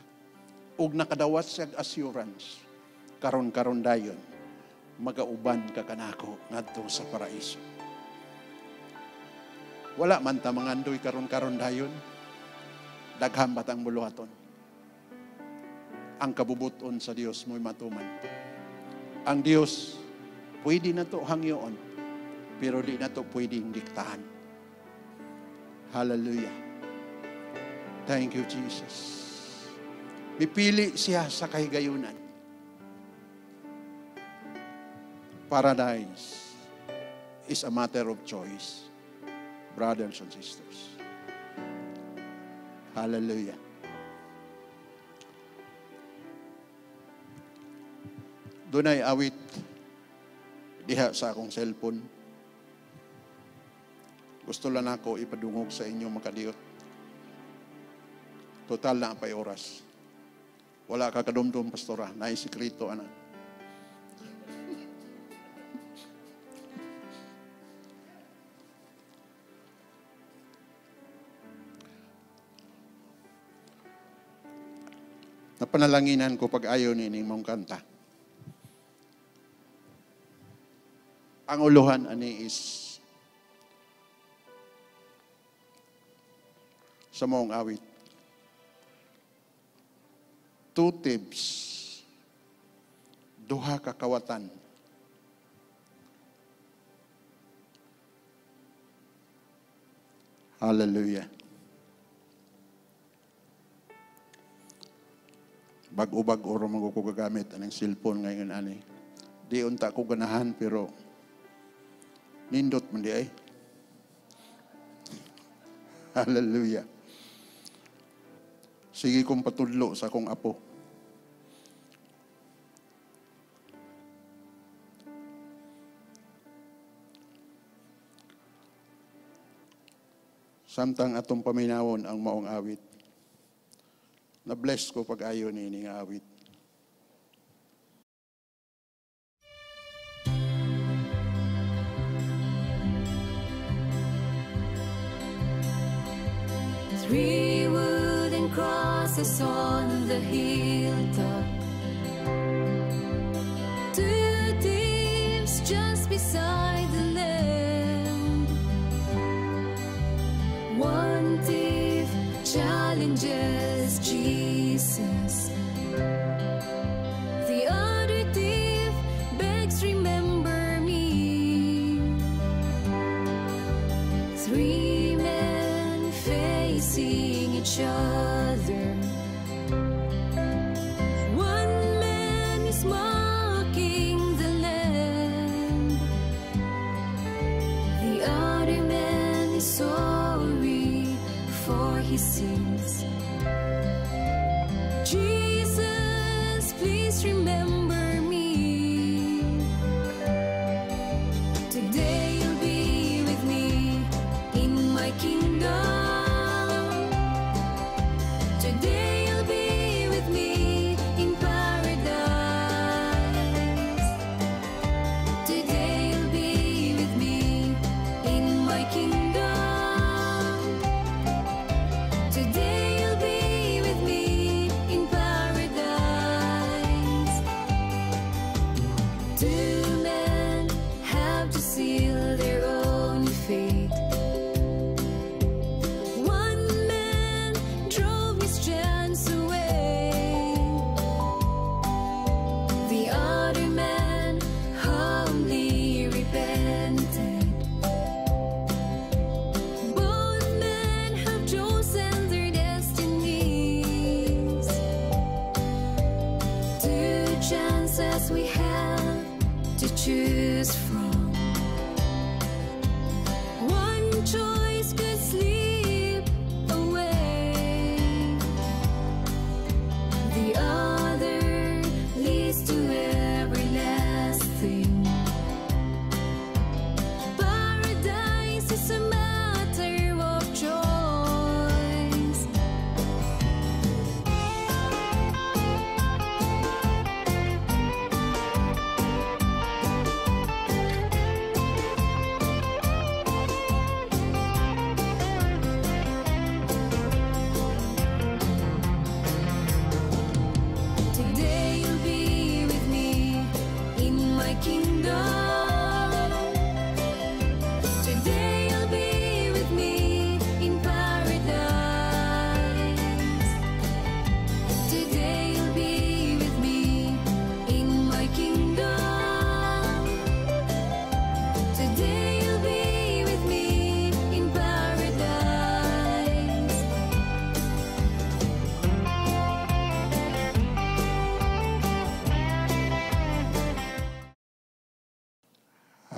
Ug nakadawat siya assurance, karon-karon dayon, magauban ka kanako ngadto sa paraiso. Wala man ta mangandoy karon-karon dayon, daghan batang buluhaton. Ang kabubuton sa Dios mo'y matuman. Ang Dios, pwede na to hangyoon, pero di na to pwedeng diktahan. Hallelujah. Thank you, Jesus. Mipili siya sa kahigayunan. Paradise is a matter of choice, brothers and sisters. Hallelujah. Dunay awit diha sa akong cellphone. Gusto lang ako ipadungog sa inyo makadiyot. Total na apay oras. Wala ka kadumdum, pastora. Naisikreto, anak. Napanalanginan ko pag ayaw ni mong kanta. Ang uluhan ani is sa mong awit. 2 tips, duha ka kawatan. Hallelujah. Bag-ubag oro magkukugamit anong cellphone ngayon ani. Di unta ko ganahan pero nindot man di ay. Hallelujah. Sige kong patudlo sa akong apo. Samtang atong paminawon ang maong awit. Na-bless ko pag ayo ni nga awit. Three wooden crosses on the hilltop, 2 thieves just beside the Lamb. One thief challenges Jesus, the other thief begs, remember me. 3 men facing each other. One man is mocking the Lamb, the other man is sorry for his sins. Jesus, please remember me. Today you'll be with me in my kingdom. Today you'll be with me in paradise. Today you'll be with me in my kingdom. Today you'll be with me in paradise. 2 men have to seal their own fate. One man drove his chance away. The other man humbly repented. Both men have chosen their destinies. 2 chances we have to choose from. One choice could slip away, the other leads to everlasting. Paradise is a matter of choice.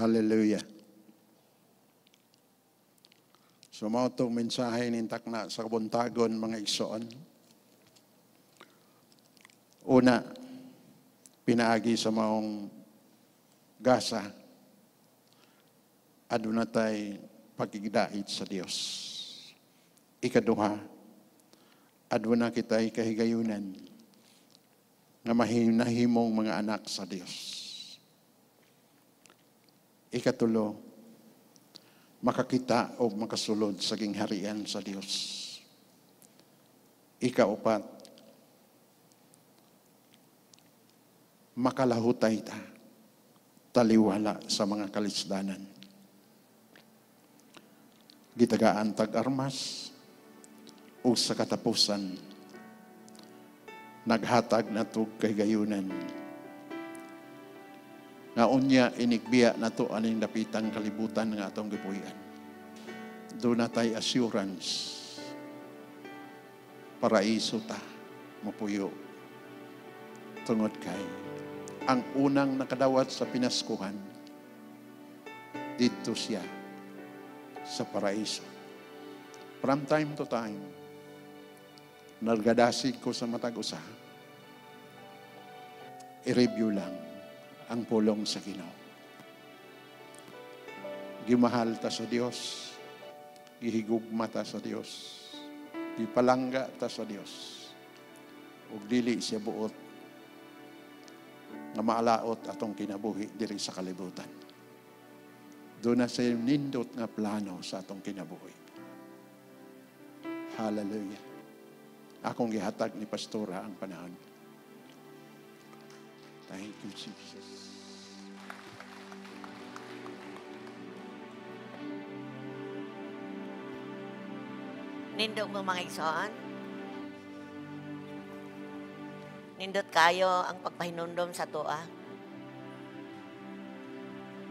Hallelujah. So mao tong mensahe nintak na sa kabuntagon mga igsoon. Una, pinaagi sa maong gasa, aduna tay pagigdait sa Dios. Ikaduha, aduna kitay kahigayunan nga mahinahimong mga anak sa Dios. Ikatulo, makakita o makasulod sa gingharian sa Dios. Ikaupat, makalahutay ta, taliwala sa mga kalisdanan. Gitagaan tag-armas, o sa katapusan, naghatag na tug kay gayunan. Nga unya inigbiya na to aning dapitang kalibutan nga atong gipuy-an. Doon na tayo assurance, paraiso ta, mapuyo. Tungod kay, ang unang nakadawat sa pinaskuhan, dito siya sa paraiso. From time to time, naggadasig ko sa matag usa, i-review lang ang pulong sa Ginoo. Gimahal ta sa Dios, gihigugma ta sa Dios, gipalangga ta sa Dios, ug dili siya buot nga maalaot atong kinabuhi diri sa kalibutan. Doon na sa nindot nga plano sa atong kinabuhi. Hallelujah. Akong gihatag ni Pastora ang panahon. Thank you, Jesus. Nindot mo mga igsoon. Nindot kayo ang pagpahinumdom sa toa.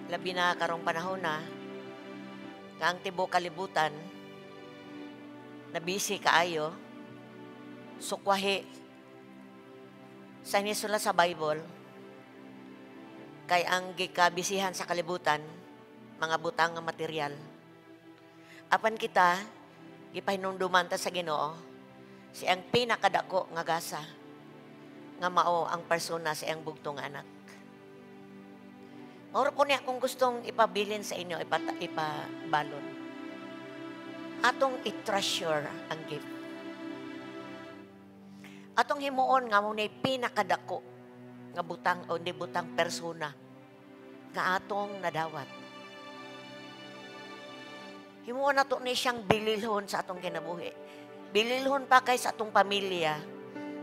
Labi na karong panahon na, nga ang tibok kalibutan, na busy kaayo, sukwahi, sa inisula sa Bible, kay ang gikabisihan sa kalibutan, mga butang nga material. Apan kita, gipahinumduman ta sa Ginoo, siyang pinakadako nga gasa, nga mao ang persona sa iyang bugtong anak. Mauro po niya kung gustong ipabilin sa inyo, ipabalon. Atong i-treasure ang gift. Atong himuon nga muna pinakadako nga butang o hindi butang persona nga atong nadawat. Himuon na to ni siyang bililhon sa atong kinabuhi. Bililhon pa kay sa atong pamilya,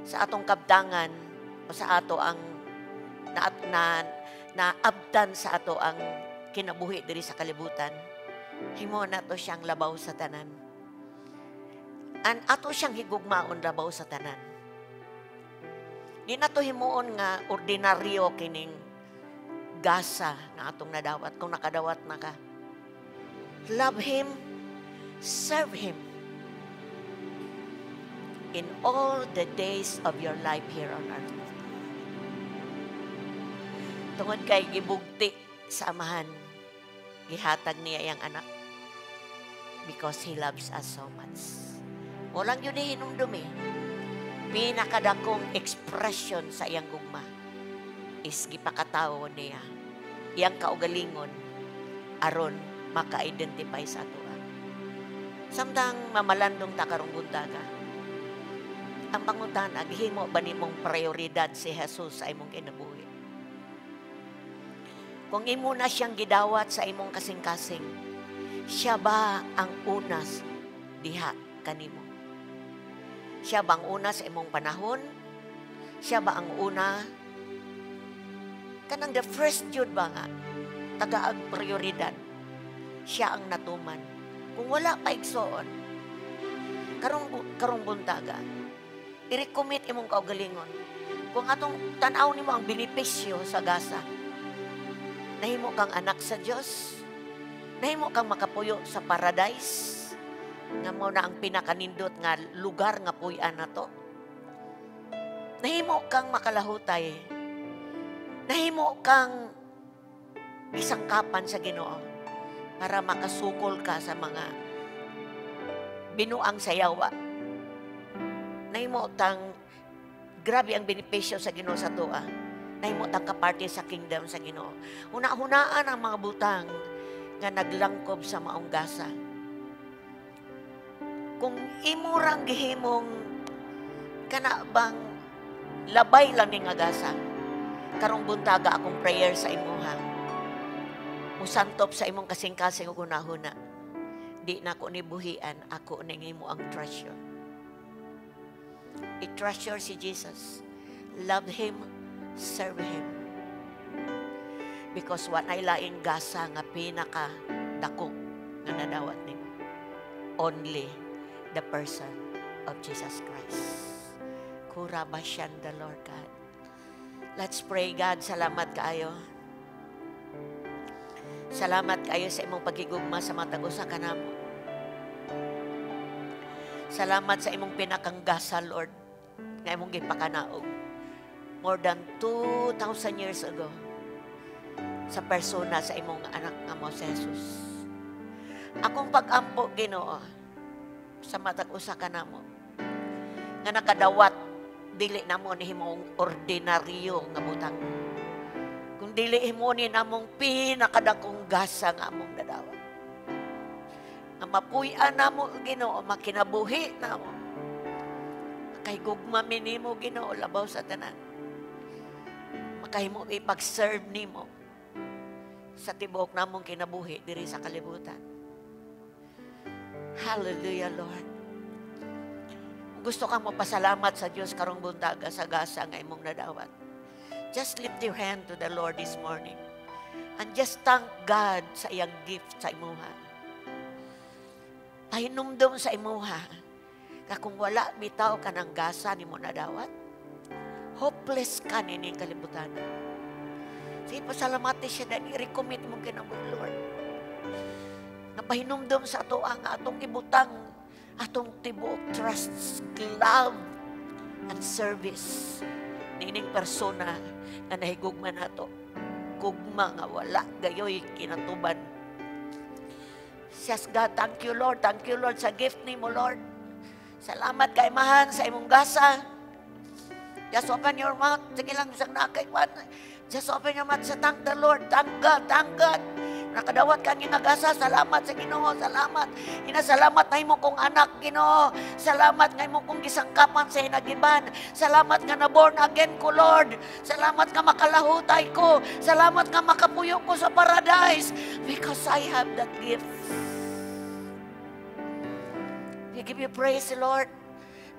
sa atong kabdangan, o sa ato ang naabdan sa ato ang kinabuhi diri sa kalibutan. Himuon na to siyang labaw sa tanan. An ato siyang higugmaon labaw sa tanan. Di na to himuon nga ordinaryo kining gasa na atong nadawat. Kung nakadawat na ka, love Him, serve Him in all the days of your life here on earth. Tungod kay gibugti sa amahan, gihatag niya iyang anak because He loves us so much. Walang yun hinumdumi. Pinakadakong expression sa iyang gugma is gipakatawo niya iyang kaugalingon aron maka-identify sa ato. Samtang mamalandong takarong buntaga, ang pangutana, gihimo ba nimong prioridad si Jesus sa imong kinabuhi? Kung imo na siyang gidawat sa imong kasing-kasing, siya ba ang unas diha kanimo? Siya ba ang una sa imong panahon? Siya ba ang una? Kanang the first jud ba nga? Tagaag prioridad. Siya ang natuman. Kung wala pa igsoon, karong buntaga, i-recommit imong kaugalingon. Kung atong tanaw nimo ang benepisyo sa gasa, nahimo kang anak sa Dios, nahimo kang makapuyo sa paradise, nga mo na ang pinakanindot nga lugar nga puy-an na to. Nahimo kang makalahutay, nahimo kang gisangkapan sa Ginoo para makasukol ka sa mga binuang sayawa. Nahimutang grabe ang benepisyo sa Ginoo sa tuwa. Nahimutang kaparte sa kingdom sa Ginoo. Una-hunaan ang mga butang nga naglangkob sa maong gasa. Kung imurang gihimong kana bang labay lang ni nga gasa, karong buntaga akong prayer sa imuha. Musantop sa imong kasing-kasing ug hunahuna. Di na ako nibuhian, ako ning imo ang treasure. I-treasure si Jesus. Love Him, serve Him. Because what ay laing gasa nga pinaka dako nga nadawat nimo. Only the person of Jesus Christ. Kurabasyan the Lord God. Let's pray, God. Salamat kaayo. Salamat kayo sa imong pagigugma sa mga tagusa kanamo. Salamat sa imong pinakanggasal, Lord, nga imong gipakanaog. More than 2,000 years ago, sa persona sa imong anak nga mo si Jesus. Akong pag-ampo, Ginoo, sa matag usa kanamo, nga nakadawat, dili namo ni himong ordinaryo nga butang. Kung dili himunin among pinakadakong gasa nga among dadawa. Ang mapuy-an namo, Ginoo, makinabuhi namo. Kay gugma minimo, Ginoo, labaw sa tanan. Makahimo ipag-serve nimo sa tibuok namong kinabuhi diri sa kalibutan. Hallelujah, Lord. Gusto kang mapasalamat sa Diyos karong buntaga sa gasa nga imong nadawat. Just lift your hand to the Lord this morning. And just thank God sa iyang gift sa imuha. Pahinumdum sa imuha. Kung wala bitaw ka ng gasa ni mo nadawat, hopeless ka nining kalibutan. Sige, pasalamati siya dahil i-recommit mo kinabuhi, Lord. Napahinumdum sa ato ang atong ibutang, atong tibuok trust, love, and service. Nining persona nga nahigugma nato. Gugma nga wala gayoy kinatuban. Yes, God, thank you, Lord. Thank you, Lord, sa gift ni mo, Lord. Salamat kay Mahan sa imong gasa. Just open your mouth. Sige lang, isang nakaiwan. Just open your mouth sa thank the Lord. Thank God, thank God. Nakadawat kang inagasa. Salamat sa Ginoo. Salamat. Inasalamat na imo kong anak, Ginoo. Salamat nga imo kong gisangkapan sa hinagiban. Salamat nga na born again ko, Lord. Salamat nga makalahutay ko. Salamat nga makapuyo ko sa paradise. Because I have that gift. We give you praise, Lord.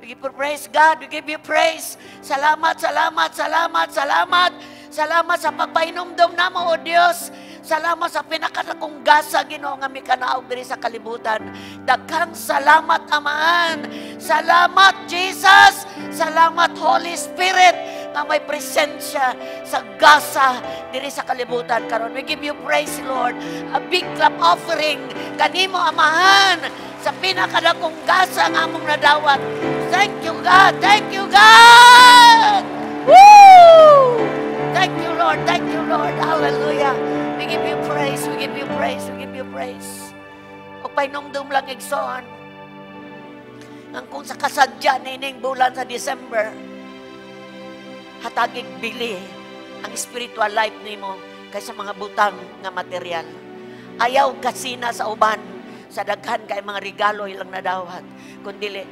We give you praise, God. We give you praise. Salamat, salamat, salamat, salamat. Salamat sa pagpahinumdum namo, O Diyos. Salamat sa pinakadakong gasa, Ginoo, nga mi kanaog diri sa kalibutan. Daghang salamat, Amaan. Salamat, Jesus. Salamat, Holy Spirit, nga may presensya sa gasa diri sa kalibutan karon. We give you praise, Lord. A big clap offering kanimo, Amahan, sa pinakadakong gasa nga among nadawat. Thank you, God. Thank you, God. Woo! Thank you, Lord. Thank you, Lord. Hallelujah. We give you praise. We give you praise. We give you praise. O painumdum lang igsoon. Ang kung sa kasadya nining bulan sa December, hatagig bili ang spiritual life nimo kaysa mga butang nga material. Ayaw kasina sa uban, sa daghan kay mga regalo ilang nadawat, kundi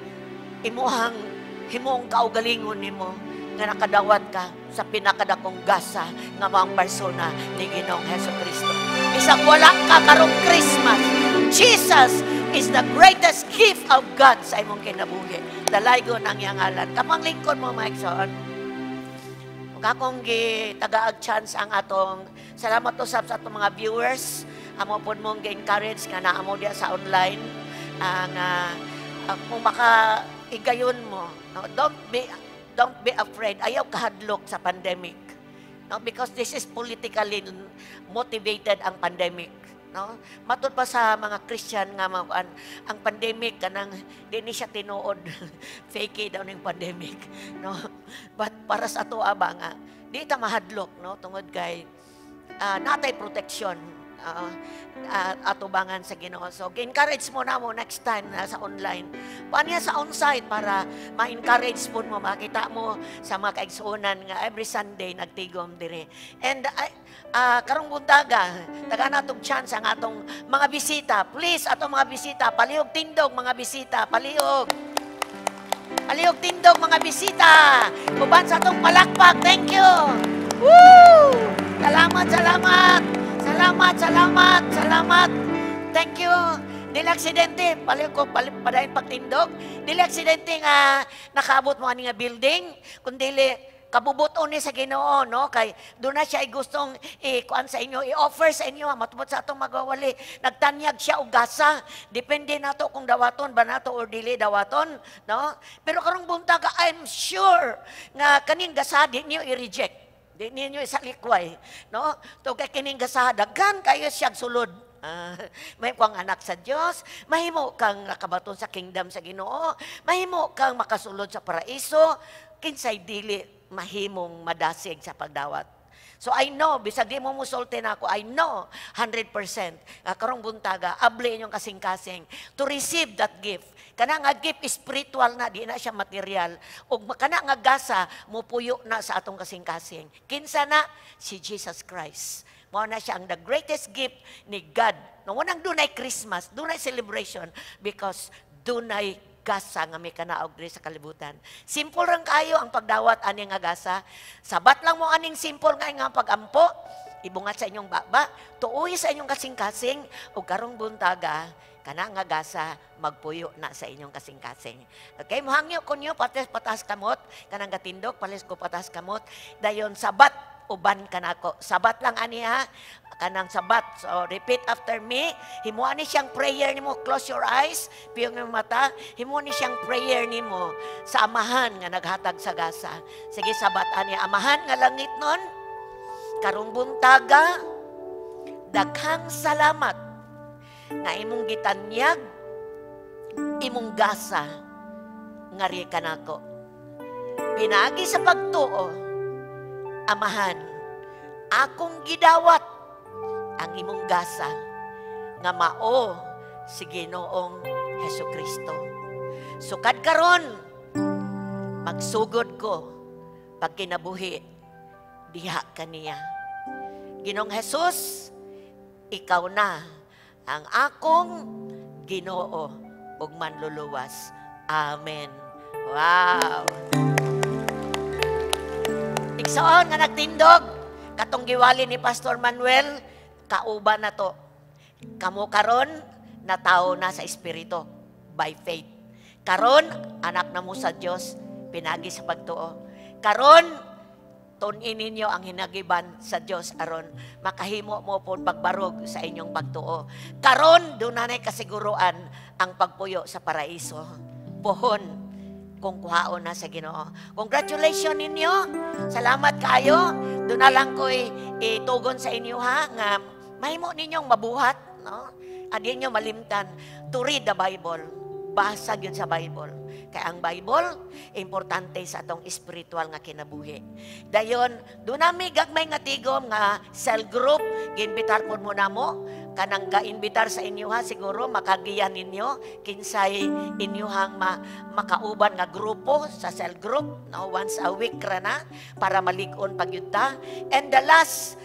himong kaugalingon nimo nga nakadawat ka sa pinakadakong gasa nga mga persona ni Ginoong Jesucristo. Bisag wala ka karong Christmas, Jesus is the greatest gift of God sa imong kinabuhi. Dalaygon ang iyang ngalan. Kamang lingkod mo, Mike Son. Kung akong tagaag chance ang atong, salamat to sa atong mga viewers. Amo po mong encourage nga naamo diya sa online. Kung maka-igayon mo, no? Don't be afraid. Ayaw kahadlok sa pandemic. No? Because this is politically motivated ang pandemic. No? Matod pa sa mga Christian nga ang pandemic kanang di ni siya tinuod. Fake daw ning pandemic. No? But para sa ato aba nga, di ta mahadlok, no? Tungod kay natay protection atubangan sa Ginoo. So, encourage mo na mo next time sa online. Paano sa on-site para ma-encourage po mo, makita mo sa mga kaigsuunan nga every Sunday nagtigom dire. And karong buntaga, taga natong chance ang atong mga bisita. Please, atong mga bisita, palihog tindog mga bisita, palihog. Palihog tindog mga bisita. Uban sa atong palakpak. Thank you. Woo! Salamat, salamat. Salamat, salamat, salamat. Thank you. Dili aksidente, palihog ko padayon pagtindog. Dili aksidente nga nakaabot mo ani nga building, kundi kabubuton ni sa Ginoo, no? Kay doon na siya ay gustong kuan sa inyo, i-offer sa inyo, matubot sa atong magawali. Nagtanyag siya og gasa. Depende nato kung dawaton ba nato or dili dawaton, no? Pero karong buntag, I'm sure nga kaning gasa di niyo i-reject. Di niyo isalikway, no? To kay kining gasa daghan kayo siya sulod. May kang anak sa Dios, mahimo kang nakabaton sa kingdom sa Ginoo, mahimo kang makasulod sa paraiso, kinsay dili mahimong madasig sa pagdawat. So I know, bisag di mo musulti na ako, I know 100% karong buntaga, abli inyong kasing-kasing to receive that gift. Kana nga gift spiritual na, di na siya material. O kana nga gasa, mupuyo na sa atong kasing-kasing. Kinsa na? Si Jesus Christ. Mao na siya ang the greatest gift ni God. No, wanang dunay Christmas, dunay celebration, because dunay gasa nga may kanaog diri sa kalibutan. Simple lang kayo ang pagdawat ani nga gasa. Sabat lang mo aning simple nga pagampo. Ibungat sa inyong baba, tuoy sa inyong kasing-kasing, o karong buntaga, kana nga gasa, magpuyo na sa inyong kasing-kasing. Okay, muhangyo ko nyo, patas kamot, kanang gatindog, palis ko patas kamot, dayon sabat, uban ka na ako. Sabat lang ani ha, kanang sabat. So repeat after me. Himuan ni siyang prayer nimo. Close your eyes, piyong yung mata. Himuan ni siyang prayer nimo sa amahan nga naghatag sa gasa. Sige, sabat ani, amahan nga langit nun, karong buntaga, daghang salamat nga imong gitanyag, imong gasa nga ri kanako. Pinagi sa pagtuo, amahan, akong gidawat ang imong gasa nga mao si Ginoong Hesukristo. Sukad karon, magsugod ko pag kinabuhi diha kaniya. Ginoong Jesus, ikaw na ang akong Ginoo ug manluluwas. Amen. Wow. Igsoon nga nagtindog, katong giwali ni Pastor Manuel, kauban na to. Kamo karon natao na sa Espiritu by faith. Karon anak na mo sa Dios, pinagi sa pagtuo. Karon tunin ninyo ang hinagiban sa Dios aron makahimo mo po pagbarog sa inyong pagtuo. Karon dunay kasiguruan ang pagpuyo sa paraiso. Pohon kung kuhaon na sa Ginoo. Congratulations ninyo. Salamat kayo. Doon na lang ko itugon sa inyo ha, nga mahimo ninyong mabuhat, no? Adi nyo malimtan to read the Bible. Basa yun sa Bible. Kaya ang Bible, importante sa atong spiritual nga kinabuhi. Dayon, doon nami gagmay nga tigom nga cell group, ginbitar po muna mo, kanang ka-inbitar sa inyo ha, siguro makagiyan ninyo, kinsay inyuhang makauban nga grupo sa cell group, no? Once a week na, para malig-on pagyunta. And the last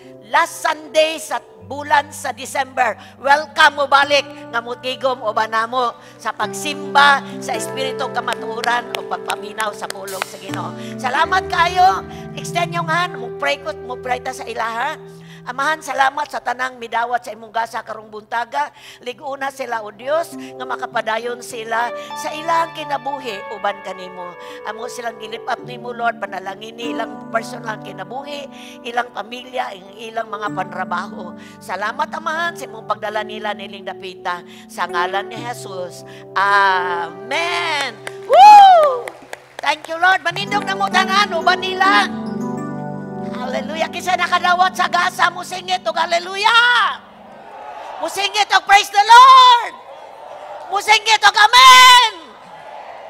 Sunday sa bulan sa December, welcome mo balik nga mutigom o banamo sa pagsimba sa Espiritu kamaturan o pagpaminaw sa pulong sa Ginoo. Salamat kayo. Extend yung hand, mo pray ta sa ilaha. Amahan, salamat sa tanang midawat sa imong gasa karong buntaga. Liguna sila o Dios nga makapadayon sila sa ilang kinabuhi uban kanimo. Amo silang gilip up nimo Lord, panalangin ilang personal kinabuhi, ilang pamilya, ilang mga panrabaho. Salamat amahan sa imong pagdala nila niling dapita sa ngalan ni Jesus. Amen. Woo! Thank you Lord. Manindog na mo tanan uban nila. Hallelujah. Kisa nakadawat sa gasa, musingit o hallelujah. Musingit o praise the Lord. Musingit o amen.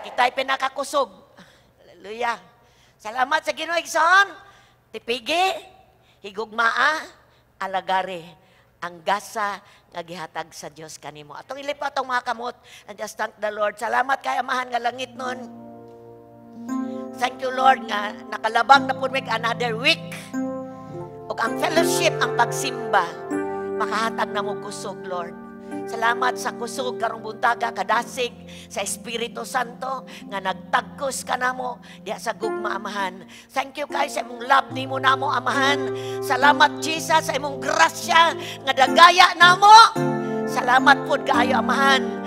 Kita'y pinakakusog. Hallelujah. Salamat sa Ginoo igsoon. Tipigi, higugmaa, alagari ang gasa nga gihatag sa Dios kanimo. Atong ilipat atong mga kamot and just thank the Lord. Salamat kay Amahan nga langit nun. Thank you Lord nga nakalabang na pud mig another week. Ug ang fellowship, ang pagsimba, makahatag na mo kusog Lord. Salamat sa kusog karong buntaga kadasig sa Espiritu Santo nga nagtagkos ka namo diha sa gugma Amahan. Thank you kay sa imong love nimo namo Amahan. Salamat Jesus sa imong grasya nga dagaya namo. Salamat pud kaayo Amahan.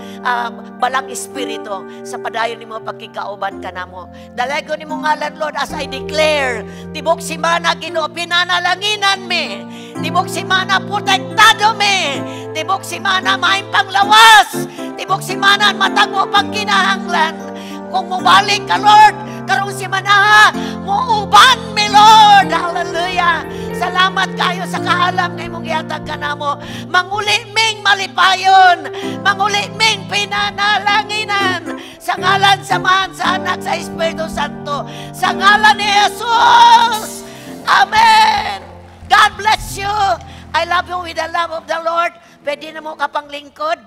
Balang Espiritu sa padayon nimo pagkikauban ka namo. Dalago nimo ngalan Lord as I declare, tibok simana Ginoo pinanalanginan mi. Tibok simana protektado mi. Tibok simana maayong panglawas. Tibok simana matagmo pagkinahanglan. Kung mubalik ka Lord, karong simana muuban mi Lord. Hallelujah. Salamat kayo sa kaalam na imong ihatag ka namo. Manguli ming malipayon. Manguli ming pinanalanginan. Sa ngalan, samahan sa anak, sa Espiritu Santo. Sa ngalan ni Jesus. Amen. God bless you. I love you with the love of the Lord. Pwede na mo kapanglingkod.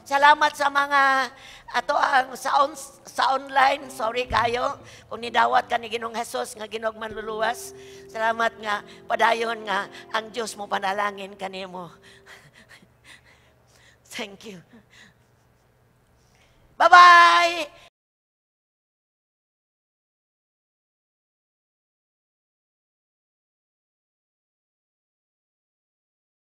Salamat sa mga ato ang sa online. Sorry kayo kung nidawat ka ni Ginoong Jesus nga Ginoong manluluwas. Salamat nga padayon nga ang Dios mo panalangin kanimo. Thank you. Bye-bye.